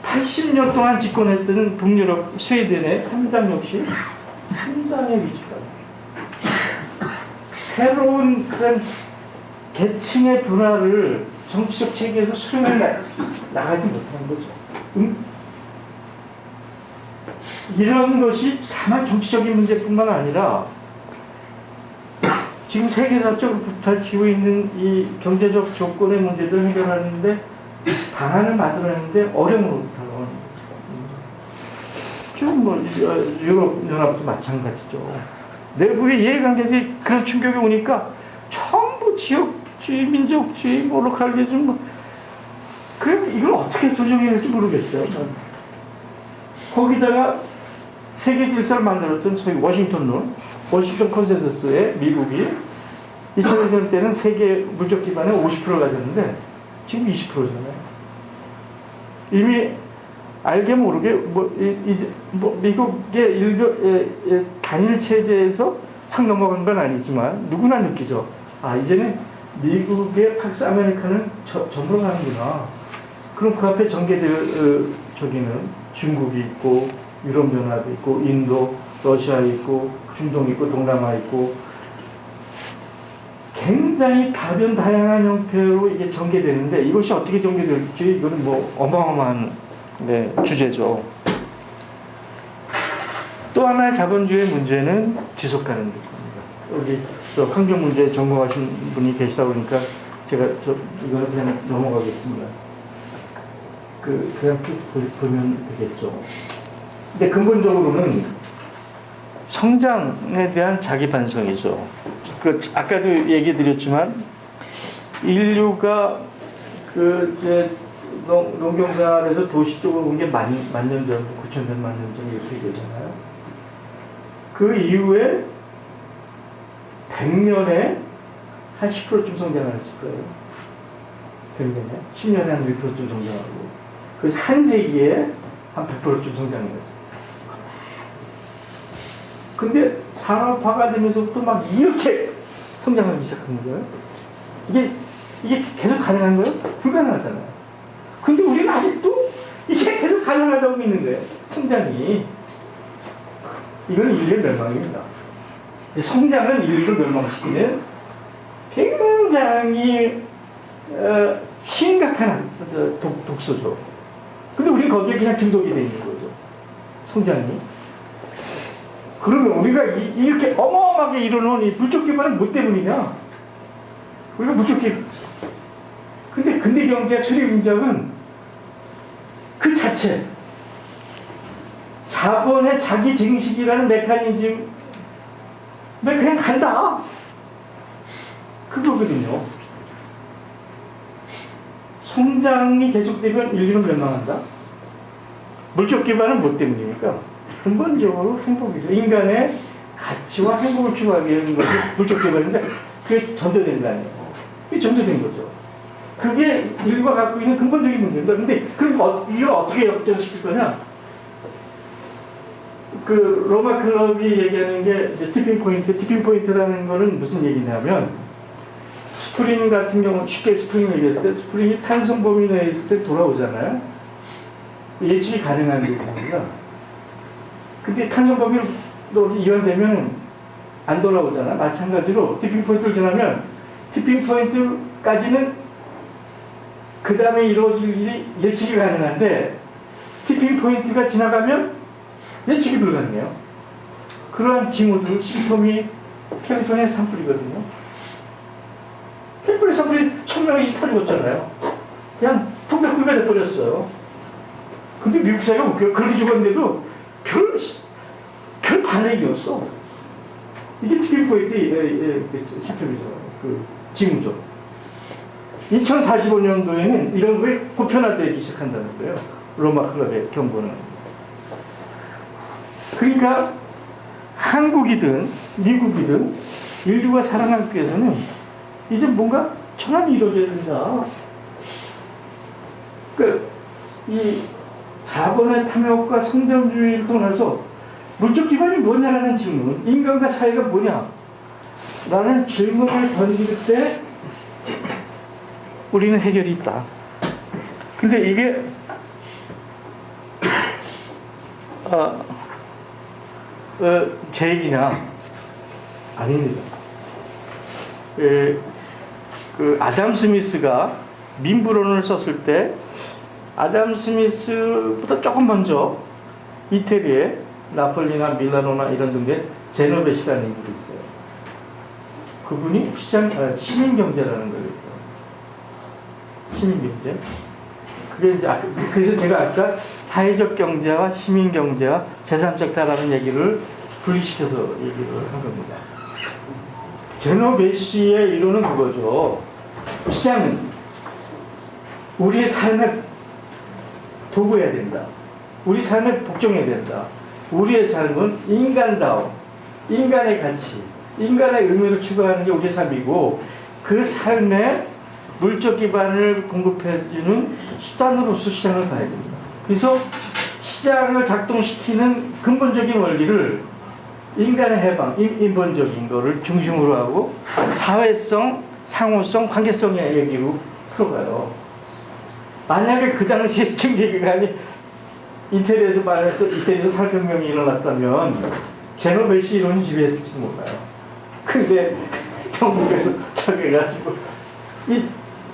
80년 동안 집권했던 북유럽 스웨덴의 3당 역시 3당의 위치가 새로운 그런 계층의 분화를 정치적 체계에서 수령해 나가지 못하는 거죠. 이런 것이 다만 정치적인 문제뿐만 아니라 지금 세계사적으로 부딪히고 있는 이 경제적 조건의 문제들을 해결하는데 방안을 만들어내는데 어려움으로 다가오는 유럽 연합도 마찬가지죠. 내부의 이해관계들이 그런 충격이 오니까 전부 지역주의, 민족주의, 로컬리즘 그럼 이걸 어떻게 조정해야 할지 모르겠어요. 거기다가 세계 질서를 만들었던 소위 워싱턴 컨센서스에 미국이 2000년 때는 세계 물적 기반의 50%를 가졌는데 지금 20%잖아요. 이미 알게 모르게 미국의 단일 체제에서 확 넘어간 건 아니지만 누구나 느끼죠. 아, 이제는 미국의 팍스 아메리카는 점으로 가는구나. 그럼 그 앞에 전개될 저기는 중국이 있고 유럽연합이 있고 인도, 러시아 있고 중동 있고 동남아 있고 굉장히 다양한 형태로 이게 전개되는데 이것이 어떻게 전개될지 이거는 뭐 어마어마한 주제죠. 또 하나의 자본주의 문제는 지속 가능일 겁니다. 여기 환경 문제 전공하신 분이 계시다 보니까 제가 이거는 그냥 넘어가겠습니다. 그냥 쭉 보면 되겠죠. 근데 근본적으로는 성장에 대한 자기 반성이죠. 아까도 얘기 드렸지만 인류가 농경생활에서 도시 쪽으로 온 게 만 년 전, 9,000년, 만 년 전 이렇게 되잖아요. 그 이후에 100년에 한 10%쯤 성장했을 거예요. 100년에. 10년에 한 1%쯤 성장하고. 그래서 한 세기에 한 100%쯤 성장했어요. 근데 산업화가 되면서부터 막 이렇게 성장하기 시작한 거예요. 이게 계속 가능한 거예요? 불가능하잖아요. 근데 우리는 아직도 이게 계속 가능하다고 믿는 거예요. 성장이. 이건 인류의 멸망입니다. 성장은 인류를 멸망시키는 굉장히 심각한 독소죠. 근데 우리는 거기에 그냥 중독이 되어 있는 거죠. 성장이. 그러면 우리가 이렇게 어마어마하게 이뤄놓은 이 물적 기반은 뭐 때문이냐? 우리가 물적 기반. 근데 근대 경제학 수립문작은 그 자체, 자본의 자기 증식이라는 메커니즘에 그냥 간다. 그거거든요. 성장이 계속되면 인류는 멸망한다. 물적 기반은 뭐 때문입니까? 근본적으로 행복이죠. 인간의 가치와 행복을 추구하게 하는 것이 물적 기반인데 그게 전도된 거 아니에요. 그게 전도된 거죠. 그게 인류가 갖고 있는 근본적인 문제입니다. 근데 그럼 이걸 어떻게 역전시킬 거냐? 로마 클럽이 얘기하는 게 티핑 포인트라는 거는 무슨 얘기냐면 스프링 같은 경우 쉽게 스프링을 얘기할 때 스프링이 탄성 범위 내에 있을 때 돌아오잖아요. 예측이 가능한 부분입니다. 근데 탄성 범위로 이완되면 안 돌아오잖아. 마찬가지로 티핑 포인트를 지나면 티핑 포인트까지는 그 다음에 이루어질 일이 예측이 가능한데 티핑 포인트가 지나가면 예측이 불가능해요. 그러한 징후들, 심톰이 캘리포니아 산불이거든요. 캘리포니아 산불이 1000명이 다 죽었잖아요. 그냥 풍백불가 돼버렸어요. 근데 미국 사회가 웃겨요. 그렇게 죽었는데도 별 반응이 없어. 이게 티핑 포인트의 심톰이죠. 징후죠. 2045년도에는 이런 거에 보편화되기 시작한다는 거예요. 로마 클럽의 경고는. 그러니까 한국이든 미국이든 인류가 살아남기 위해서는 이제 뭔가 전환이 이루어져야 된다. 이 자본의 탐욕과 성장주의를 통해서 물적 기반이 뭐냐라는 질문, 인간과 사회가 뭐냐? 라는 질문을 던질 때 우리는 해결이 있다. 근데 이게 제 얘기냐? 아닙니다. 아담 스미스가 민부론을 썼을 때 아담 스미스보다 조금 먼저 이태리에 나폴리나 밀라노나 이런 등에 제노베시라는 인물이 있어요. 그분이 시민경제라는 걸 했어요. 시민경제. 그게 이제 그래서 제가 아까 사회적 경제와 시민경제와 제3적 다라는 얘기를 분리시켜서 얘기를 한 겁니다. 제노베시의 이론은 그거죠. 시장은 우리의 삶을 도구해야 된다. 우리 삶에 복종해야 된다. 우리의 삶은 인간다움, 인간의 가치, 인간의 의미를 추구하는 게 우리의 삶이고 그 삶에 물적 기반을 공급해주는 수단으로서 시장을 봐야 됩니다. 그래서 시장을 작동시키는 근본적인 원리를 인간의 해방, 인본적인 거를 중심으로 하고 사회성, 상호성, 관계성의 얘기로 풀어가요. 만약에 그 당시에 증기기관이 이태리에서 말해서 이태리에서 살혁명이 일어났다면 제노베시 이론이 지배했을지 몰라요. 근데 영국에서 저기가지고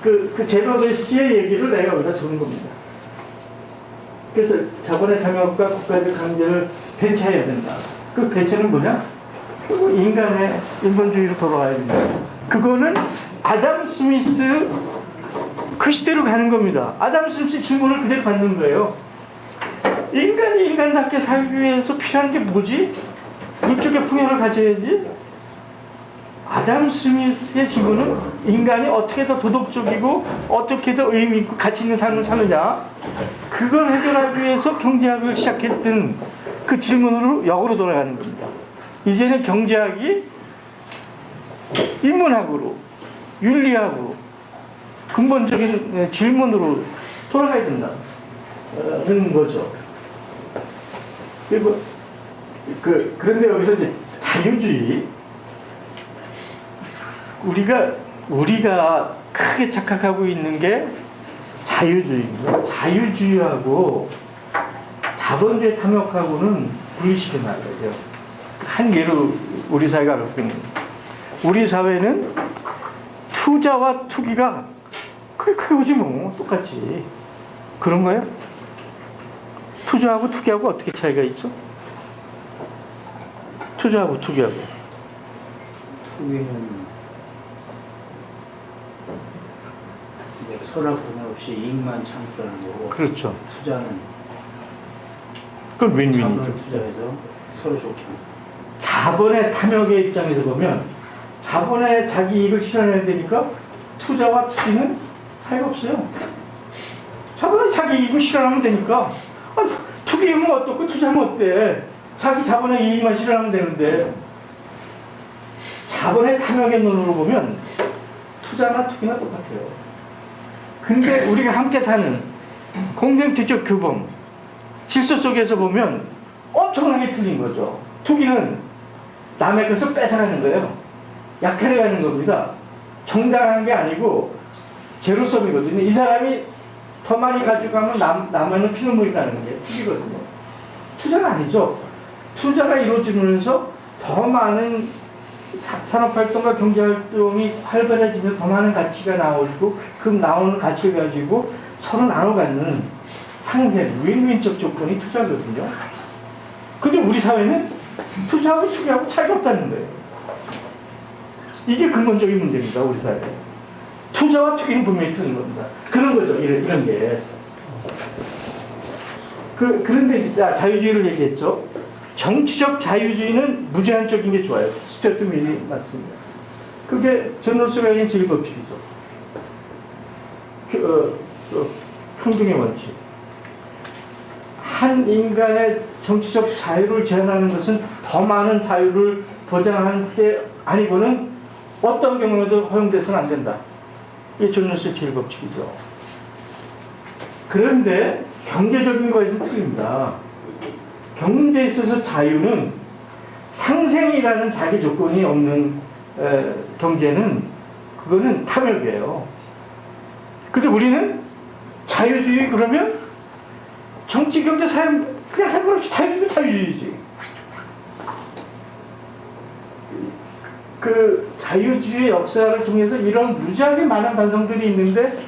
그 제노베시의 얘기를 내가 여기다 적은 겁니다. 그래서 자본의 탐욕과 국가의 강제를 대체해야 된다. 그 대체는 뭐냐? 인간의 인본주의로 돌아와야 된다. 그거는 아담 스미스 그 시대로 가는 겁니다. 아담 스미스 질문을 그대로 받는 거예요. 인간이 인간답게 살기 위해서 필요한 게 뭐지? 물적의 풍요를 가져야지. 아담 스미스의 질문은 인간이 어떻게 더 도덕적이고 어떻게 더 의미 있고 가치 있는 삶을 사느냐, 그걸 해결하기 위해서 경제학을 시작했던 그 질문으로 역으로 돌아가는 겁니다. 이제는 경제학이 인문학으로, 윤리학으로, 근본적인 질문으로 돌아가야 된다는 거죠. 그리고 그런데 여기서 이제 자유주의, 우리가 크게 착각하고 있는 게 자유주의입니다. 자유주의하고 자본주의 탐욕하고는 분리시켜 놔야 돼요. 한 예로 우리 사회가 갖고 있는, 우리 사회는 투자와 투기가 그거지 뭐, 똑같지. 그런가요? 투자하고 투기하고 어떻게 차이가 있죠? 투자하고 투기하고. 투기는 선악 분야 없이 이익만 창출하는 거고, 그렇죠. 투자는 그건 윈윈이죠. 자본을 투자해서 서로 좋게 하는. 자본의 탐욕의 입장에서 보면 자본의 자기 이익을 실현해야 되니까 투자와 투기는 차이가 없어요. 자본의 자기 이익을 실현하면 되니까. 투기하면 어떻고 투자하면 어때? 자기 자본의 이익만 실현하면 되는데, 자본의 탐욕의 눈으로 보면 투자나 투기나 똑같아요. 근데 우리가 함께 사는 공동체적 규범, 질서 속에서 보면 엄청나게 틀린 거죠. 투기는 남의 것을 뺏어가는 거예요. 약탈해가는 겁니다. 정당한 게 아니고 제로섬이거든요. 이 사람이 더 많이 가져가면 남에는 피눈물이 나는 게 투기거든요. 투자는 아니죠. 투자가 이루어지면서 더 많은 산업활동과 경제활동이 활발해지면 더 많은 가치가 나오고, 그 나오는 가치를 가지고 서로 나눠 갖는 상생, 윈윈적 조건이 투자거든요. 근데 우리 사회는 투자하고 투기하고 차이가 없다는 거예요. 이게 근본적인 문제입니다, 우리 사회. 투자와 투기는 분명히 틀린 겁니다. 그런 거죠, 이런 게. 그런데 자유주의를 얘기했죠. 정치적 자유주의는 무제한적인 게 좋아요. 스튜어트 밀이 맞습니다. 그게 존 롤스가 얘기한 제일법칙이죠. 평등의 원칙. 한 인간의 정치적 자유를 제한하는 것은 더 많은 자유를 보장하는 때 아니고는 어떤 경우에도 허용돼서는 안 된다. 이게 존 롤스의 제일법칙이죠. 그런데 경제적인 거에서 틀립니다. 경제에 있어서 자유는 상생이라는 자기 조건이 없는 경제는, 그거는 탐욕이에요. 근데 우리는 자유주의 그러면 정치, 경제, 사회 그냥 상관없이 자유주의지. 그 자유주의 역사를 통해서 이런 무지하게 많은 반성들이 있는데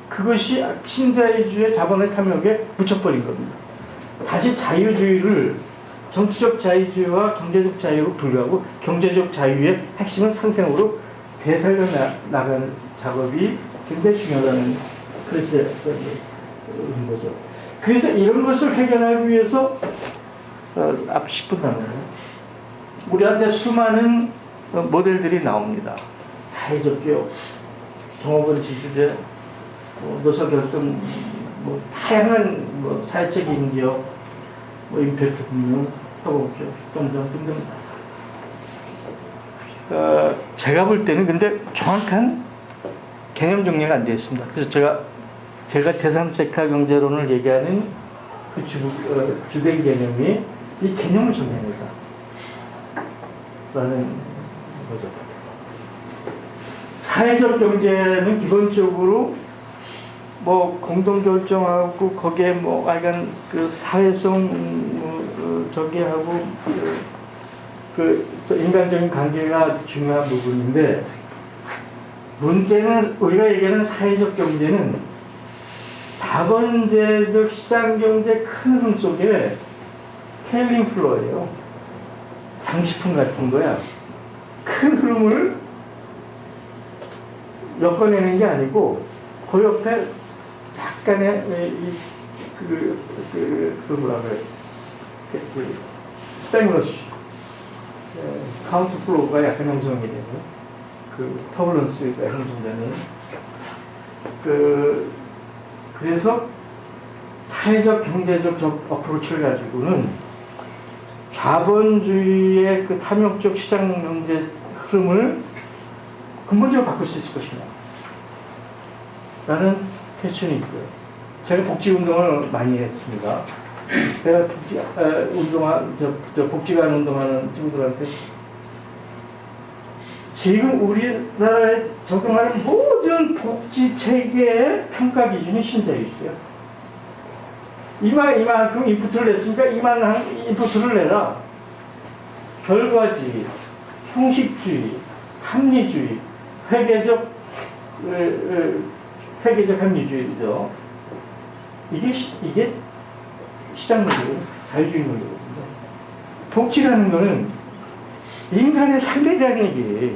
그것이 신자유주의 자본의 탐욕에 묻혀버린 겁니다. 다시 자유주의를 정치적 자유주의와 경제적 자유로 분류하고, 경제적 자유의 핵심은 상생으로 되살려 나가는 작업이 굉장히 중요하다는, 그래서 거죠. 그래서 이런 것을 해결하기 위해서 앞 10분 남았네요. 우리한테 수많은 모델들이 나옵니다. 사회적 기업, 종업원 지주제, 노사결정, 다양한 사회적인 기업, 임팩트 금융, 협업기업, 협동조합 등등. 제가 볼 때는 근데 정확한 개념 정리가 안 되어 있습니다. 그래서 제가 제3섹터 경제론을 얘기하는 그 주된 개념이 이 개념을 정리합니다. 라는 거죠. 사회적 경제는 기본적으로 뭐 공동 결정하고 거기에 뭐 약간 그 사회성 저기 하고 그 인간적인 관계가 중요한 부분인데, 문제는 우리가 얘기하는 사회적 경제는 자본제적 시장 경제 큰 흐름 속에 테일링 플로어예요. 장식품 같은 거야. 큰 흐름을 엮어내는 게 아니고 그 옆에 약간의 뭐라 그래, 스태그너시, 카운트 플로우가 약간 형성이 되는, 그 터블런스가 형성되는, 그래서 사회적 경제적 어프로치를 가지고는 자본주의의 그 탐욕적 시장 경제 흐름을 근본적으로 바꿀 수 있을 것이냐 라는 퀘스천이 있고요. 제가 복지운동을 많이 했습니다. 제가 복지관 운동하는 친구들한테 지금 우리나라에 적용하는 모든 복지 체계의 평가 기준이 신자유주의야. 이만큼 인풋을 냈으니까 이만한 인풋을 내라. 결과주의, 형식주의, 합리주의, 회계적 합리주의죠. 이게 시장 논리거든요. 자유주의 논리거든요. 복지라는 거는 인간의 삶에 대한 얘기,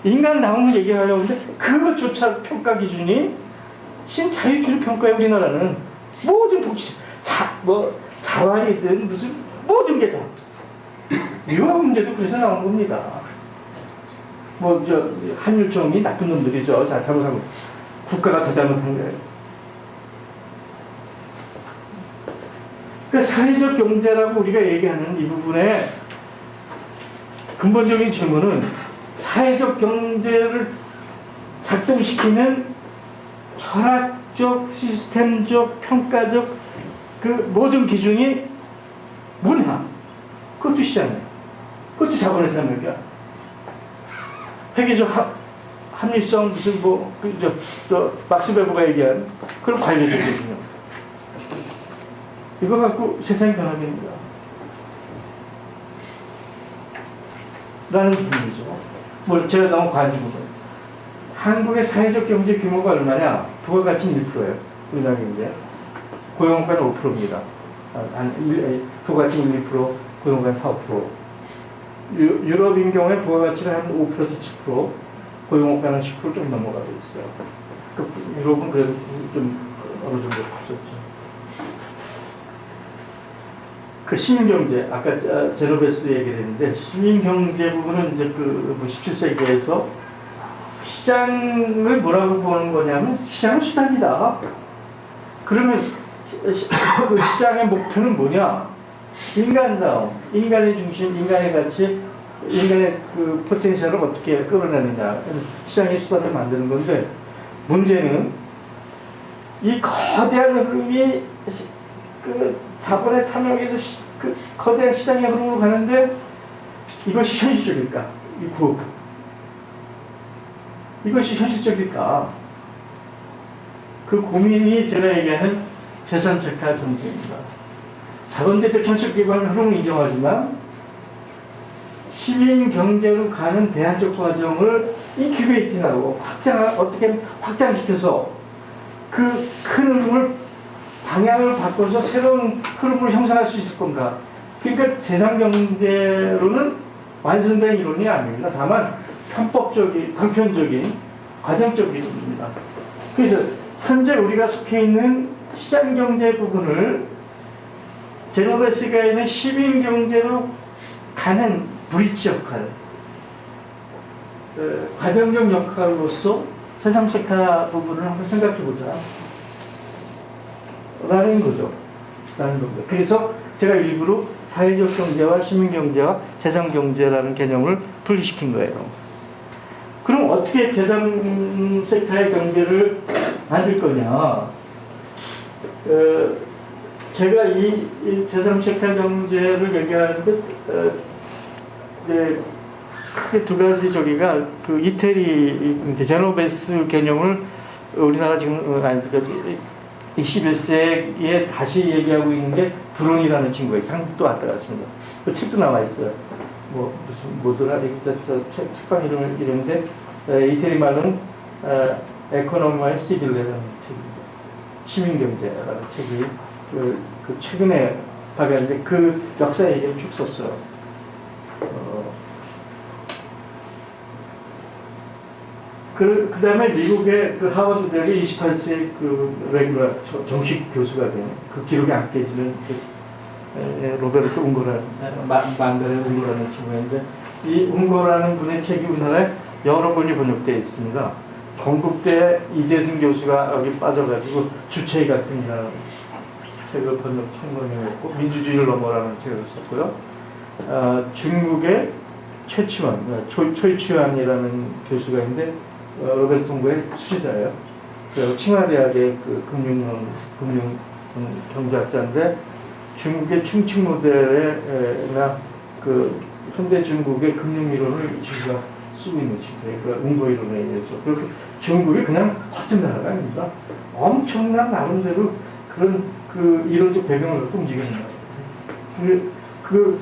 인간다움을 얘기하려고 하는데 그것조차 평가 기준이 신자유주의 평가에 우리나라는 모든 복지, 자활이든 무슨 모든 게 다. 유학 문제도 그래서 나온 겁니다. 한율총이 나쁜 놈들이죠. 잘못하면 국가가 더 잘못한 거예요. 그러니까 사회적 경제라고 우리가 얘기하는 이 부분에 근본적인 질문은, 사회적 경제를 작동시키는 철학적, 시스템적, 평가적 그 모든 기준이 뭐냐? 그것도 시장이야. 그것도 자본의 탐욕이야. 회계적 합리성, 무슨 막스 베버가 얘기한 그런 관료적 기준이야. 이거 갖고 세상이 변하겠는가? 라는 부분이죠. 제가 너무 관심을 가요. 한국의 사회적 경제 규모가 얼마냐? 부가가치 1%예요. 우리나라 경제. 고용가는 5%입니다. 부가가치 1%, 고용가 4, 5%. 유럽인 경우에 부가가치가 한 5%에서 7%, 고용가는 10% 좀 넘어가고 있어요. 유럽은 그래도 좀 어느 정도 커졌죠. 그 시민경제, 아까 제노베스 얘기를 했는데, 시민경제 부분은 이제 17세기에서 시장을 뭐라고 보는 거냐면, 시장은 수단이다. 그러면 그 시장의 목표는 뭐냐? 인간다움, 인간의 중심, 인간의 가치, 인간의 그 포텐셜을 어떻게 끌어내느냐. 시장의 수단을 만드는 건데, 문제는 이 거대한 흐름이 자본의 탐욕에서 그 거대한 시장의 흐름으로 가는데, 이것이 현실적일까? 이 구호. 이것이 현실적일까? 그 고민이 제가 얘기하는 제3섹터 경제입니다. 자본주의적 현실 기반의 흐름을 인정하지만 시민 경제로 가는 대안적 과정을 인큐베이팅하고 어떻게 확장시켜서 그 큰 흐름을 방향을 바꿔서 새로운 흐름을 형성할 수 있을 건가? 그러니까 세상 경제로는 완성된 이론이 아닙니다. 다만 방편적인 과정적 이론입니다. 그래서 현재 우리가 속해 있는 시장 경제 부분을 제노베스가 있는 시민 경제로 가는 브릿지 역할, 과정적 역할로서 제3섹터 부분을 한번 생각해보자 라는 거죠. 그래서 제가 일부러 사회적 경제와 시민 경제와 재산 경제라는 개념을 분리시킨 거예요. 그럼 어떻게 제3섹터의 경제를 만들 거냐? 제가 이 제3섹터 경제를 얘기하는데 크게 두 가지 저기가 그 이태리 제노베스 개념을 우리나라 지금 21세기에 다시 얘기하고 있는 게 브룬이라는 친구가 상도 왔다 갔습니다. 그 책도 나와 있어요. 뭐 무슨 뭐더라 책방 이름인데 이태리 말로는 에코노미와 시빌레라는 책입니다. 시민경제라는 책이 그 최근에 발표했는데 그 역사 얘기를 쭉 썼어요. 그 다음에 미국의 그 하버드 대학의 28세 그 레귤러 정식 교수가 된 그 기록이 안 깨지는 로베르토 웅고라는 만다레 웅고라는 친구인데 이 웅고라는 분의 책이 우리나라에 여러 번이 번역되어 있습니다. 건국대 이재승 교수가 여기 빠져가지고 주체의 각성이라는 책을 번역 청문회했고 민주주의를 넘어라는 책을 썼고요. 중국의 최치환이라는 교수가 있는데 로베르토 웅고의 수제자예요. 그리고 칭화대학의 그 금융 경제학자인데 중국의 충칭 모델이나 그 현대 중국의 금융 이론을 지금 쓰고 있는 친구예요. 그 웅고 이론에 의해서. 그렇게 중국이 그냥 허튼 나라가 아닙니다. 엄청난 나름대로 그런 그 이론적 배경을 갖고 움직이는 거예요. 그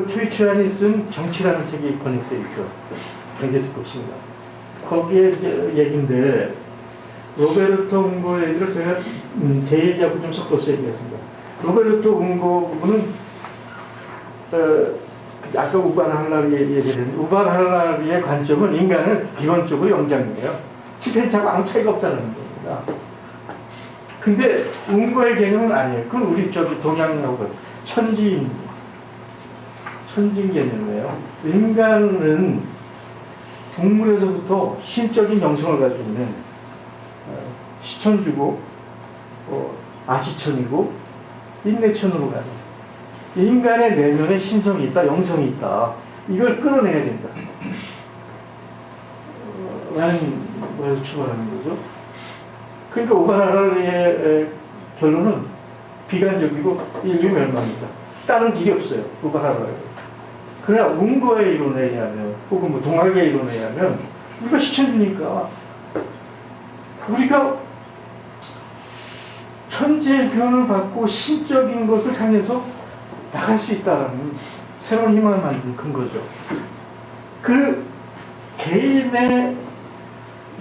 최치환이 쓴 정치라는 책이 번역되어 있어. 굉장히 두껍습니다. 거기에 이제 얘기인데 로베르토 웅고의 얘기를 제가 제 얘기하고 좀 섞어서 얘기했습니다. 로베르토 웅고 부분은 아까 우발 할라리 얘기했는데 우발 할라리의 관점은 인간은 기본적으로 영장이에요. 집행차고 아무 차이가 없다는 겁니다. 근데 웅고의 개념은 아니에요. 그건 우리 저기 동양하고 천지인 개념이에요. 인간은 동물에서부터 신적인 영성을 가지고 있는 시천주고 아시천이고 인내천으로 가는 인간의 내면에 신성이 있다, 영성이 있다. 이걸 끌어내야 된다. 라는 거에서 출발하는 거죠. 그러니까 우발하라리의 결론은 비관적이고 인류 멸망이다. 다른 길이 없어요. 우발하라리. 그러나 웅고의 이론에 의하면 혹은 뭐 동학의 이론에 의하면 우리가 시천주니까 우리가 천지의 교훈을 받고 신적인 것을 향해서 나갈 수 있다는 새로운 희망을 만든 근거죠. 그 개인의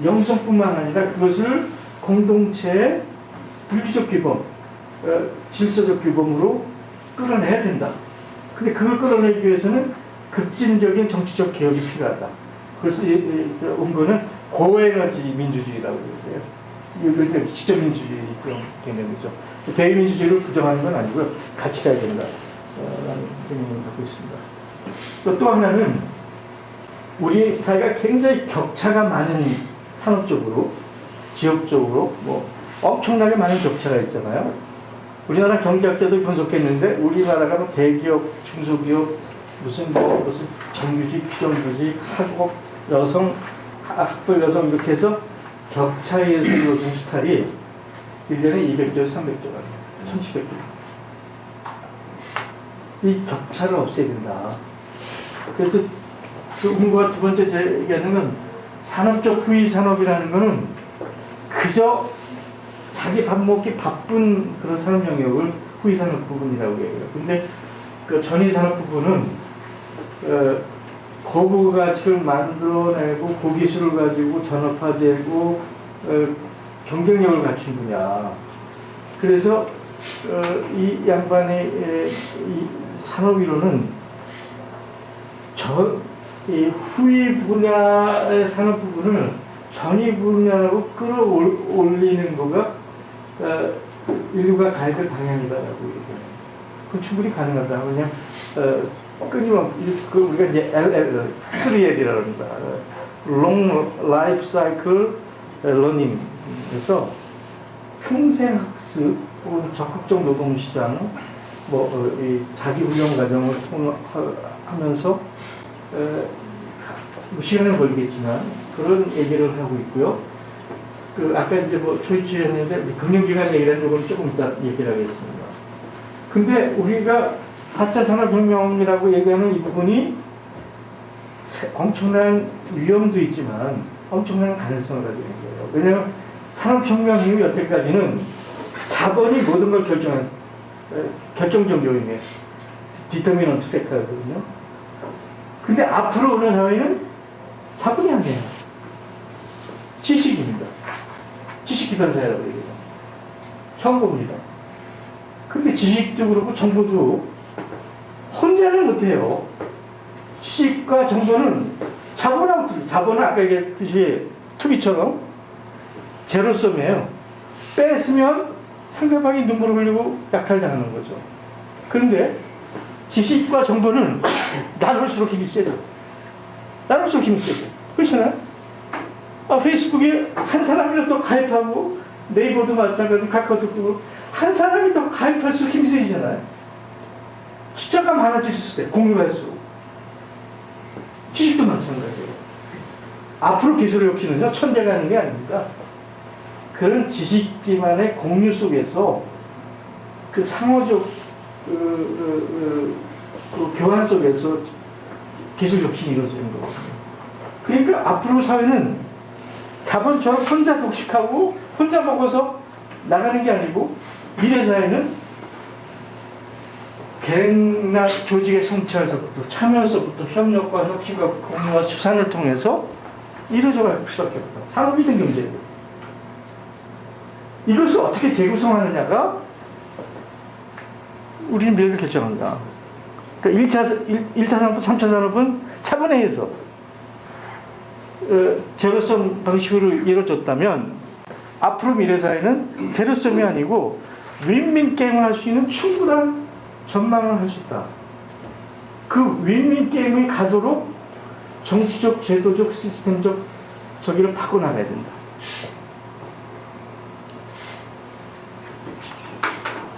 영성뿐만 아니라 그것을 공동체의 불기적 규범, 질서적 규범으로 끌어내야 된다. 근데 그걸 끌어내기 위해서는 급진적인 정치적 개혁이 필요하다. 그래서 온 거는 고에너지 민주주의라고 그러는데요. 이거 직접 민주주의 그런 개념이죠. 대의민주주의를 부정하는 건 아니고요. 같이 가야 된다. 라는 개념을 갖고 있습니다. 또 하나는 우리 사회가 굉장히 격차가 많은 산업적으로, 지역적으로 뭐 엄청나게 많은 격차가 있잖아요. 우리나라 경제학자도 분석했는데 우리나라가 뭐 대기업, 중소기업, 무슨 정규직, 비정규직, 학업, 여성, 학벌 여성 이렇게 해서 격차에 의해서 이루어진 수탈이 1년에 200조, 300조가 1700조. 이 격차를 없애야 된다. 그래서 그 웅고가 두 번째 제 얘기하는 산업적 후위 산업이라는 거는 그저 자기 밥 먹기 바쁜 그런 산업 영역을 후위 산업 부분이라고 얘기해요. 근데 그 전위 산업 부분은 고부 가치를 만들어내고 고기술을 가지고 전업화되고 경쟁력을 갖춘 분야. 그래서 이 양반의 이 산업이론은 이 후위 분야의 산업 부분을 전위 분야로 끌어올리는 거가 인류가 가야 될 방향이다라고 얘기해요. 그건 충분히 가능하다. 그냥 끊임없이 우리가 이제 LL이라고 합니다. Long Life Cycle Learning. 그래서 평생 학습 혹은 적극적 노동 시장, 이 자기 훈련 과정을 통하면서 시간을 걸리겠지만 그런 얘기를 하고 있고요. 아까 이제 초이치했는데 금융기관 얘기를 조금 이따 얘기를 하겠습니다. 근데 우리가 4차 산업혁명이라고 얘기하는 이 부분이 엄청난 위험도 있지만 엄청난 가능성을 가지고 있는 거예요. 왜냐하면 산업혁명 이후 여태까지는 자본이 모든 걸 결정한 결정적 요인이에요. 디터미넌트 팩터거든요. 근데 앞으로 오는 사회는 자본이 아니에요. 지식입니다. 지식 기반 사회라고 얘기해요. 정보입니다. 근데 지식도 그렇고 정보도 혼자는 못해요. 지식과 정보는 자본하고 틀려. 자본은 아까 얘기했듯이 투기처럼 제로섬이에요. 뺐으면 상대방이 눈물을 흘리고 약탈당하는 거죠. 그런데 지식과 정보는 나눌수록 힘이 세죠. 나눌수록 힘이 세죠. 그렇잖아요? 페이스북에 한 사람이라도 가입하고 네이버도 마찬가지로 카카오톡도 한 사람이 더 가입할수록 힘이 세지잖아요. 숫자가 많아질수록 공유할수록. 지식도 마찬가지예요. 앞으로 기술의 욕심은요, 천재가 하는 게 아닙니다. 그런 지식 기반의 공유 속에서 그 상호적 교환 속에서 기술 혁신이 이루어지는 거거든요. 그러니까 앞으로 사회는 자본처럼 혼자 독식하고 혼자 먹어서 나가는 게 아니고 미래 사회는 개인이나 조직의 성찰서부터 참여서부터 협력과 혁신과 공유와 수산을 통해서 이루어져 갈 수밖에 없다. 산업이든 경제든. 이것을 어떻게 재구성하느냐가 우리 미래를 결정한다. 그러니까 1차 산업, 3차 산업은 차분해에서 제로섬 방식으로 이루어졌다면 앞으로 미래 사회는 제로섬이 아니고 윈윈 게임을 할 수 있는 충분한 전망을 할 수 있다. 그 윈윈 게임이 가도록 정치적, 제도적, 시스템적 저기를 바꿔나가야 된다.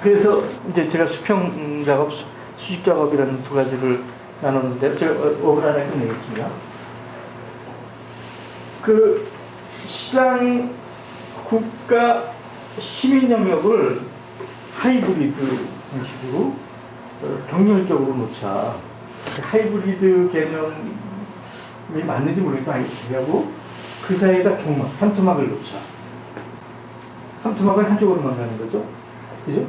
그래서 이제 제가 수평 작업, 수직 작업이라는 두 가지를 나눴는데 제가 5분 안에 끝내겠습니다. 그 시장, 국가, 시민 영역을 하이브리드 방식으로 병렬적으로 놓자. 하이브리드 개념이 맞는지 모르겠고 그 사이에다 경막, 삼투막을 놓자. 삼투막을 한쪽으로만 가는 거죠. 그죠?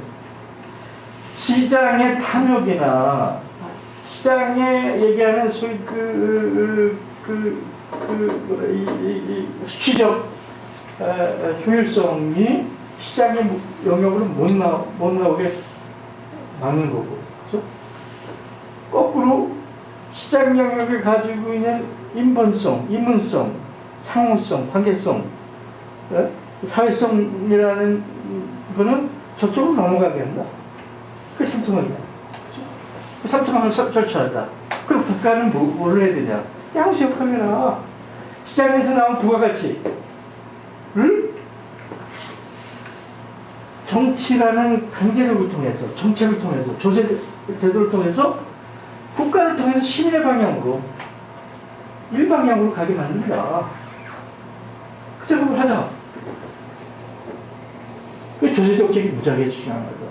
시장의 탐욕이나 시장에 얘기하는 소위 수치적 효율성이 시장의 영역으로 못 나오게 막는 거고, 그렇죠? 거꾸로 시장 영역을 가지고 있는 인본성, 인문성, 상호성, 관계성, 사회성이라는 거는 저쪽으로 넘어가게 한다. 그게 삼투막이야. 그 삼투막을 절차하자. 그럼 국가는 뭘 해야 되냐? 양수 역할이라. 시장에서 나온 부가가치를 정치라는 강제력을 통해서, 정책을 통해서, 조세 제도를 통해서, 국가를 통해서 시민의 방향으로, 일방향으로 가게 만든다. 그 작업을 하자. 그 조세정책이 무지하게 중요한 거죠.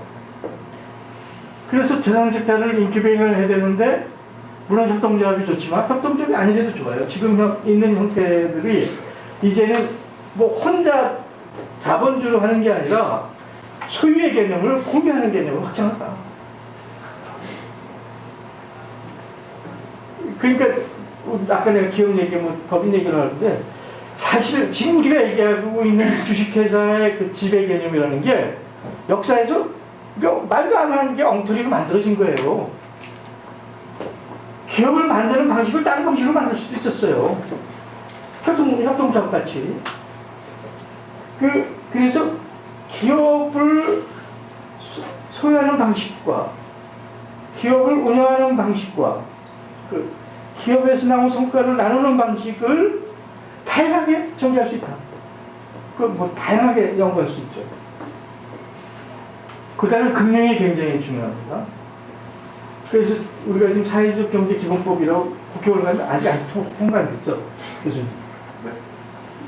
그래서 재산섹터를 인큐베이션을 해야 되는데, 물론 협동조합이 좋지만 협동조합이 아니래도 좋아요. 지금 있는 형태들이 이제는 뭐 혼자 자본주로 하는 게 아니라 소유의 개념을 공유하는 개념을 확장하다. 그러니까 아까 내가 기업 얘기, 법인 얘기를 하는데 사실 지금 우리가 얘기하고 있는 주식회사의 그 지배 개념이라는 게 역사에서 말도 안 하는 게 엉터리로 만들어진 거예요. 기업을 만드는 방식을 다른 방식으로 만들 수도 있었어요. 협동조합 같이. 그래서 기업을 소유하는 방식과 기업을 운영하는 방식과 기업에서 나온 성과를 나누는 방식을 다양하게 정리할 수 있다. 다양하게 연구할 수 있죠. 그 다음에 금융이 굉장히 중요합니다. 그래서 우리가 지금 사회적 경제 기본법이라고 국회의원 가면 아직 안 통과 안 됐죠. 교수님. 네.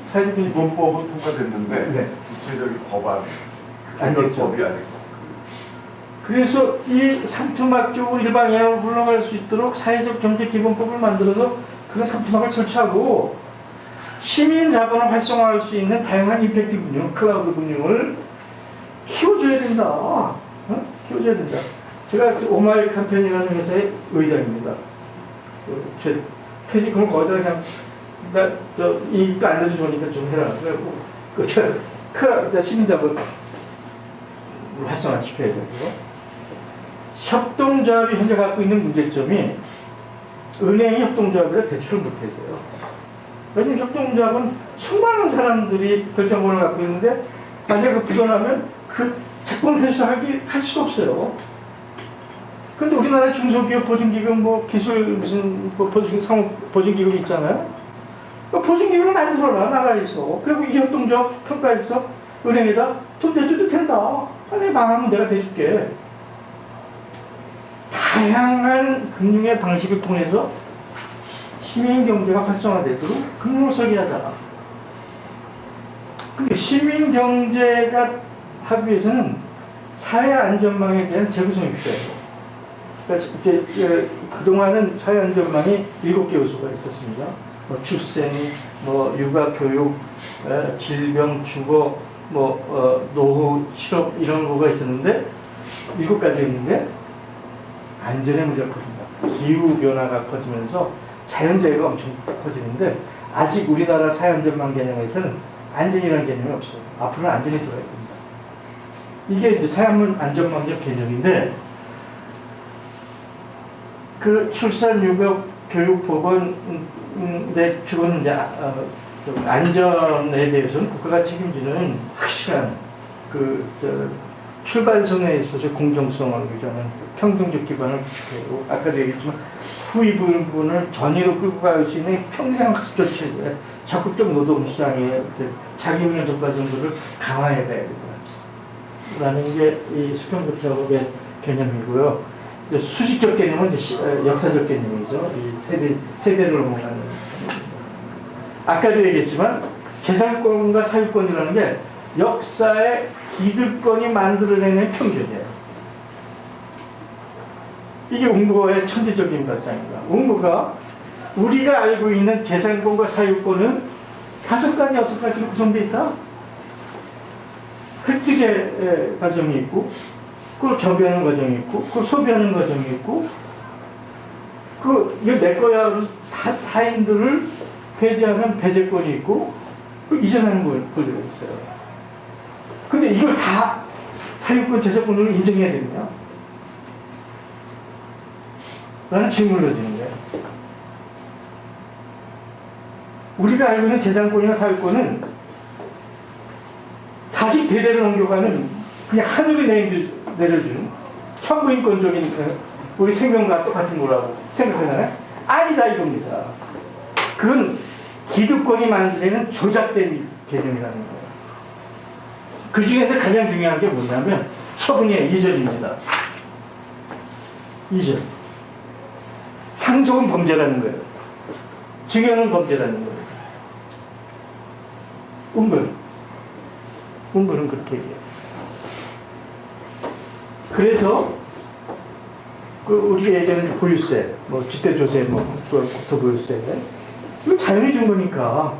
사회적 경제 기본법은 통과됐는데 네. 구체적인 법안, 안 됐죠. 법이 아니고. 그래서 이 삼투막 쪽으로 일방향으로 흘러갈 수 있도록 사회적 경제 기본법을 만들어서 그 삼투막을 설치하고 시민 자본을 활성화할 수 있는 다양한 임팩트 금융, 클라우드 금융을 키워줘야 된다. 키워줘야 된다. 제가 오마이 캠페인이라는 회사의 의장입니다. 제 퇴직금을 거기다 그냥 이익도 안 내서 좋으니까 좀 해라. 제가 시민 자본을 활성화시켜야 되고, 협동조합이 현재 갖고 있는 문제점이 은행이 협동조합이라 대출을 못 해줘요. 왜냐면 협동조합은 수많은 사람들이 결정권을 갖고 있는데 만약에 그 부도나면 그 채권 회수하기 할 수가 없어요. 근데 우리나라 중소기업 보증기금 뭐 기술 무슨 뭐 상업 보증기금 있잖아요. 그 보증기금을 만들어라 나라에서. 그리고 이 협동조합 평가해서 은행에다 돈 대줘도 된다. 아니 망하면 내가 대줄게. 다양한 금융의 방식을 통해서 시민경제가 활성화되도록 금융을 설계하자. 근데 시민경제가 하기 위해서는 사회안전망에 대한 재구성이 필요해요. 그러니까 이제 그동안은 사회안전망이 7개 요소가 있었습니다. 뭐 출생, 뭐 육아, 교육, 질병, 주거, 노후, 실업 이런 거가 있었는데 7가지 있는데 안전의 문제가 커집니다. 기후변화가 커지면서 자연재해가 엄청 커지는데 아직 우리나라 사회안전망 개념에서는 안전이라는 개념이 없어요. 앞으로는 안전이 들어야 됩니다. 이게 이제 사회안전망적 개념인데 그 출산, 육아, 교육, 보건, 주거는 이제 안전에 대해서는 국가가 책임지는 확실한 출발선에 있어서 공정성을 유지하는 평등적 기반을 구축하고 아까도 얘기했지만 후위 부분을 전위로 끌고 갈 수 있는 평생 학습 조치에 적극적 노동시장의 자기문화 전파 정도를 강화해 가야 된다라는 게 이 수평급작업의 개념이고요. 수직적 개념은 역사적 개념이죠. 이 세대를 넘어가는. 아까도 얘기했지만 재산권과 사유권이라는 게 역사의 기득권이 만들어내는 평균이에요. 이게 웅고의 천재적인 발상입니다. 웅고가 우리가 알고 있는 재산권과 사유권은 5가지, 6가지로 구성되어 있다. 획득의 과정이 있고, 그걸 정비하는 과정이 있고, 그걸 소비하는 과정이 있고, 이거 내 거야 타인들을 배제하는 배제권이 있고, 그걸 이전하는 권리가 있어요. 근데 이걸 다 사유권, 재산권으로 인정해야 되느냐? 라는 질문을 던지는 거예요. 우리가 알고 있는 재산권이나 사유권은 다시 대대로 넘겨가는 그냥 하늘이 내려주는 천부인권적인 우리 생명과 똑같은 거라고 생각하잖아요. 아니다 이겁니다. 그건 기득권이 만들어내는 조작된 개념이라는 거예요. 그 중에서 가장 중요한 게 뭐냐면 처분의 이전입니다. 이전. 상속은 범죄라는 거예요. 증여는 범죄라는 거예요. 운분은 그렇게 얘기해요. 그래서 우리가 얘기하는 보유세, 주택조세, 국토보유세 이거 자연이 준 거니까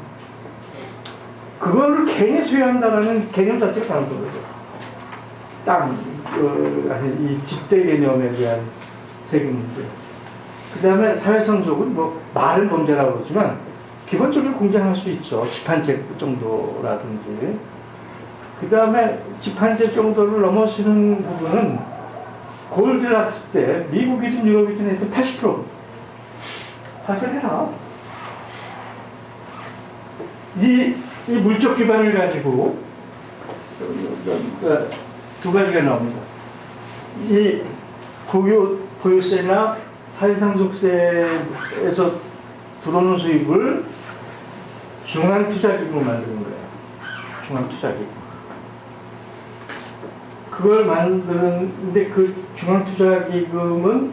그거를 괜히 수여한다는 개념 자체가 다른 거죠. 땅, 이 집대 개념에 대한 세금 문제. 그 다음에 사회상속은 말은 범죄라고 그러지만 기본적으로 공정할 수 있죠. 집한채 정도라든지. 그 다음에 집한채 정도를 넘어서는 부분은 골드락스 때 미국이든 유럽이든 했던 80% 화살해라. 이 물적 기반을 가지고 2가지가 나옵니다. 이 보유세나 사회상속세에서 들어오는 수입을 중앙투자기금을 만드는 거예요. 중앙투자기금. 그걸 만드는데 그 중앙투자기금은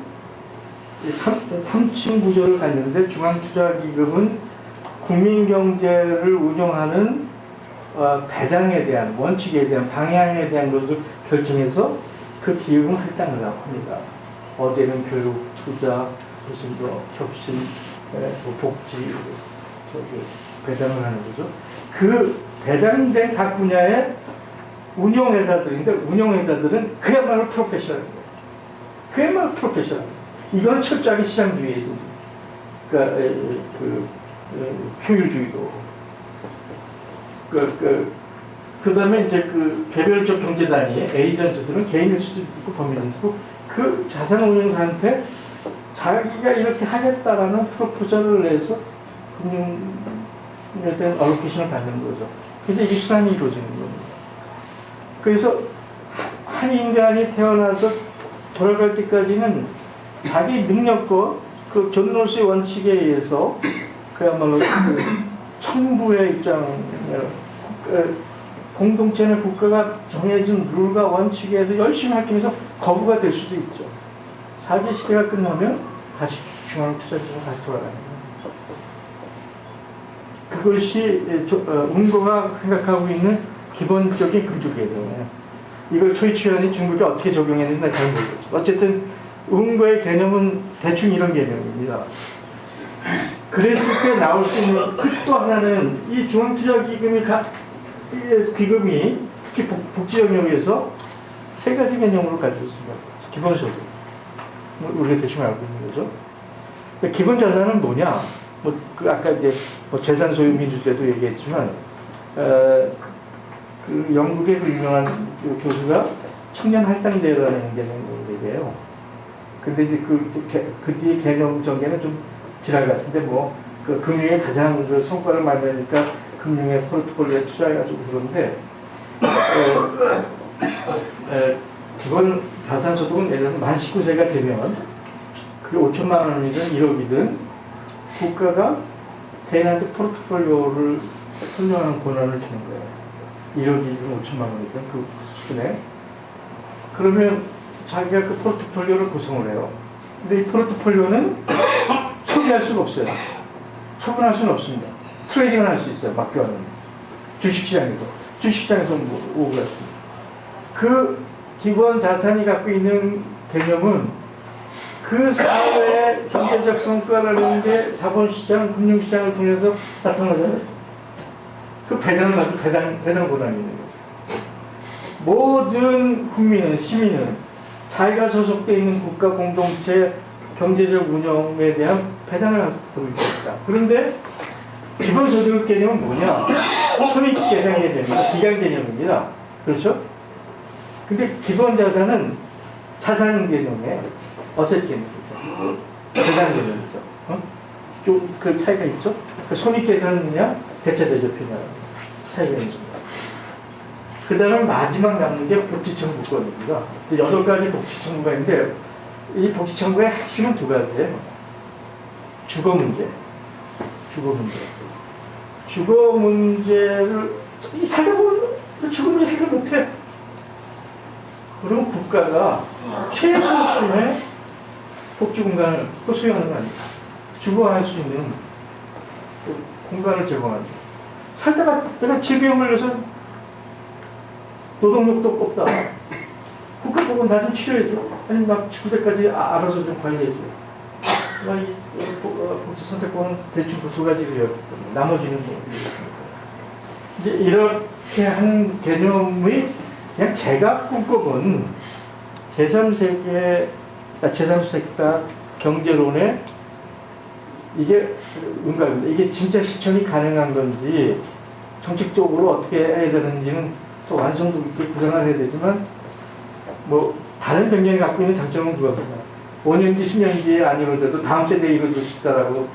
3층 구조를 갖는데 중앙투자기금은 국민경제를 운영하는 배당에 대한 원칙에 대한 방향에 대한 것을 결정해서 그 기금을 할당을 합니다. 어제는 교육, 투자, 무슨 혁신, 복지, 배당을 하는 거죠. 그 배당된 각 분야의 운영회사들인데 운영회사들은 그야말로 프로페셔널입니다. 그야말로 프로페셔널. 이거는 철저하게 시장주의에 있습니다. 그러니까 효율주의도. 그 다음에 이제 그 개별적 경제 단위의 에이전트들은 개인일 수도 있고 법인일 수도 있고 그 자산 운용사한테 자기가 이렇게 하겠다라는 프로포절을 내서 금융에 대한 얼로케이션을 받는 거죠. 그래서 이게 수단이 이루어지는 겁니다. 그래서 한 인간이 태어나서 돌아갈 때까지는 자기 능력과 그 존 롤스의 원칙에 의해서 그야말로 그 청부의 입장, 공동체나 국가가 정해진 룰과 원칙에 의해서 열심히 하기 위해서 거부가 될 수도 있죠. 자기 시대가 끝나면 다시 중앙투자처로 다시 돌아가는 거예요. 그것이 운거가 생각하고 있는 기본적인 금주개념이에요. 이걸 초이치안이 중국에 어떻게 적용했는지 잘 모르겠어요. 어쨌든 운거의 개념은 대충 이런 개념입니다. 그랬을 때 나올 수 있는 또 하나는 이 중앙투자기금이 기금이 특히 복지 영역에서 세 가지 개념으로 가지고 있습니다. 기본소득, 우리가 대충 알고 있는 거죠. 기본 자산은 뭐냐? 아까 이제 재산 소유 민주제도 얘기했지만, 그 영국의 그 유명한 그 교수가 청년 할당제라는 개념을 얘기해요. 근데 이제 그 뒤에 개념 전개는 좀 지랄 같은데 그 금융의 가장 그 성과를 만드니까 금융의 포트폴리오에 투자해가지고 그런데 기본 자산소득은 예를 들어서 만 19세가 되면 그게 5천만 원이든 1억이든 국가가 개인한테 포트폴리오를 선정하는 권한을 주는 거예요. 1억이든 5천만 원이든 그 수준에. 그러면 자기가 그 포트폴리오를 구성을 해요. 근데 이 포트폴리오는 소비할 수가 없어요. 처분할 수는 없습니다. 트레이딩을 할 수 있어요. 맡겨하는 주식시장에서 오고 갔습니다. 그 기본 자산이 갖고 있는 개념은 그 사회의 경제적 성과라는 게 자본시장, 금융시장을 통해서 나타나잖아요. 그 배당을 가지고 배당 권한이 있는 거죠. 모든 국민은, 시민은 자기가 소속되어 있는 국가 공동체 경제적 운영에 대한 배당을 갖고 있다. 그런데 기본소득 개념은 뭐냐? 손익계산 개념입니다. 기간 개념입니다. 그렇죠? 근데 기본 자산은 자산 개념에 어셋 개념이죠. 배당 개념이죠. 좀 그 차이가 있죠? 그 손익계산이냐 대체대조표냐 차이가 있습니다. 그 다음에 마지막 남는 게 복지청구권입니다. 8가지 복지청구가 있는데 이 복지청구의 핵심은 2가지예요. 주거 문제를 살다 보면 주거 문제 해결 못해. 그럼 국가가 최소 수준의 복지 공간을 소유하는 거 아닙니까? 주거할 수 있는 그 공간을 제공하죠. 살다가 내가 질병 걸려서 노동력도 없다. 국가 보고 나 좀 치료해줘. 아니면 나 죽을 때까지 알아서 좀 관리해줘. 이 복지 선택권은 대충 그 2가지를 나머지는 모르겠습니다. 이제 이렇게 하는 개념이 그냥 제가 꿈꿔본 제3세계 경제론의 이게 뭔가입니다. 이게 진짜 실천이 가능한 건지 정책적으로 어떻게 해야 되는지는 또 완성도 있게 구상을 해야 되지만 다른 변경이 갖고 있는 장점은 그겁니다. 5년 뒤, 10년 뒤에 안 이루어져도 다음 세대에 이루어질 수 있다라고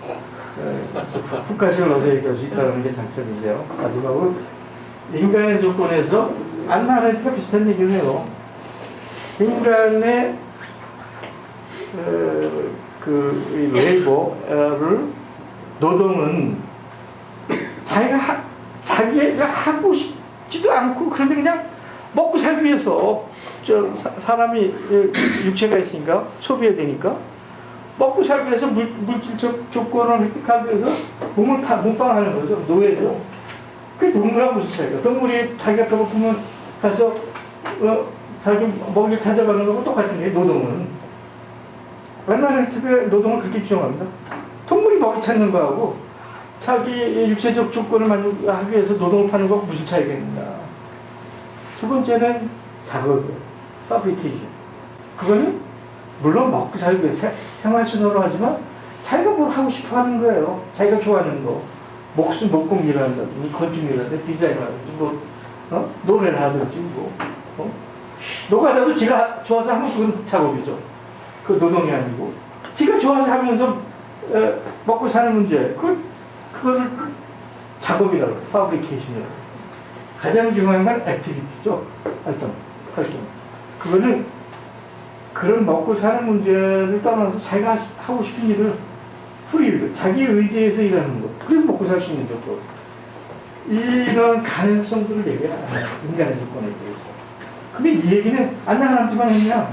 푸카시를 얻어 얘기할 수 있다는 게 장점인데요. 마지막으로 인간의 조건에서 안나아렌트가 비슷한 얘기를 해요. 인간의 그 레이버를 노동은 자기가 하고 싶지도 않고 그런데 그냥 먹고 살기 위해서 사람이 육체가 있으니까 소비해야 되니까 먹고 살기 위해서 물질적 조건을 획득하기 위해서 몸을 몸빵하는 거죠. 노예죠. 그게 동물하고 무슨 차이가? 동물이 자기가 배고프면 가서 자기 먹이를 찾아가는 거하고 똑같은 게 노동은. 웬만한 특별 노동을 그렇게 규정합니다. 동물이 먹이 찾는 거하고 자기 육체적 조건을 만족하기 위해서 노동을 파는 것과 무슨 차이가 있느냐. 두 번째는 작업이에요. fabrication. 그거는 물론 먹고 살기 위해 생활수단으로 하지만 자기가 뭘 하고 싶어 하는 거예요. 자기가 좋아하는 거. 목공이라든지 건축이라든지 디자인이라든지 노래를 하든지 노가다도 지가 좋아서 하면 그건 작업이죠. 그 노동이 아니고 지가 좋아서 하면서 먹고 사는 문제 그거를 작업이라고 해요. 파브리케이션이라고. 가장 중요한 건 액티비티죠. 활동. 그거는 그런 먹고 사는 문제를 떠나서 자기가 하고 싶은 일을 프리를 자기 의지에서 일하는 것. 그래서 먹고 살 수 있는 조건. 이런 가능성들을 얘기를 안 해요. 인간의 조건에 대해서. 근데 이 얘기는 안나 하나님만 했냐?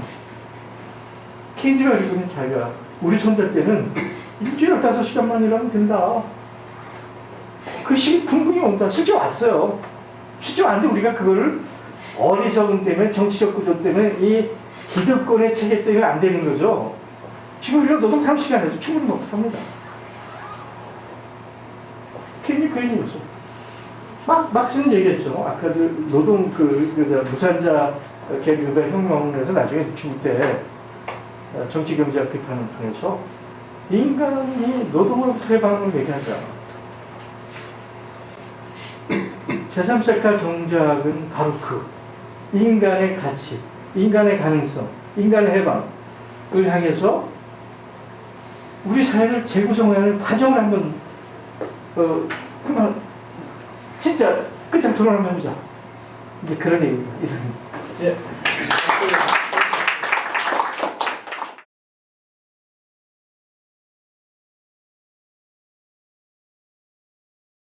케인즈가 그러거든 자기가. 우리 손자 때는 일주일에 5시간만 일하면 된다. 그 시기 분명히 온다. 실제 왔어요. 실제 왔는데 우리가 그거를 어리석음 때문에 정치적 구조 때문에 이 기득권의 체계 때문에 안 되는 거죠. 지금 우리가 노동 30시간 해서 충분히 먹고 삽니다. 케인이 그 얘기였어. 막 쓰는 얘기했죠. 아까 노동 무산자 계급의 혁명에서 나중에 죽을 때 정치 경제학 비판을 통해서 인간이 노동으로부터 해방을 얘기하잖아. 제3세카 경제학은 바로 인간의 가치, 인간의 가능성, 인간의 해방을 향해서 우리 사회를 재구성하는 과정을 한번 진짜 끝장 토론 한번 해보자. 이제 그런 얘기입니다. 이상입니다. 예.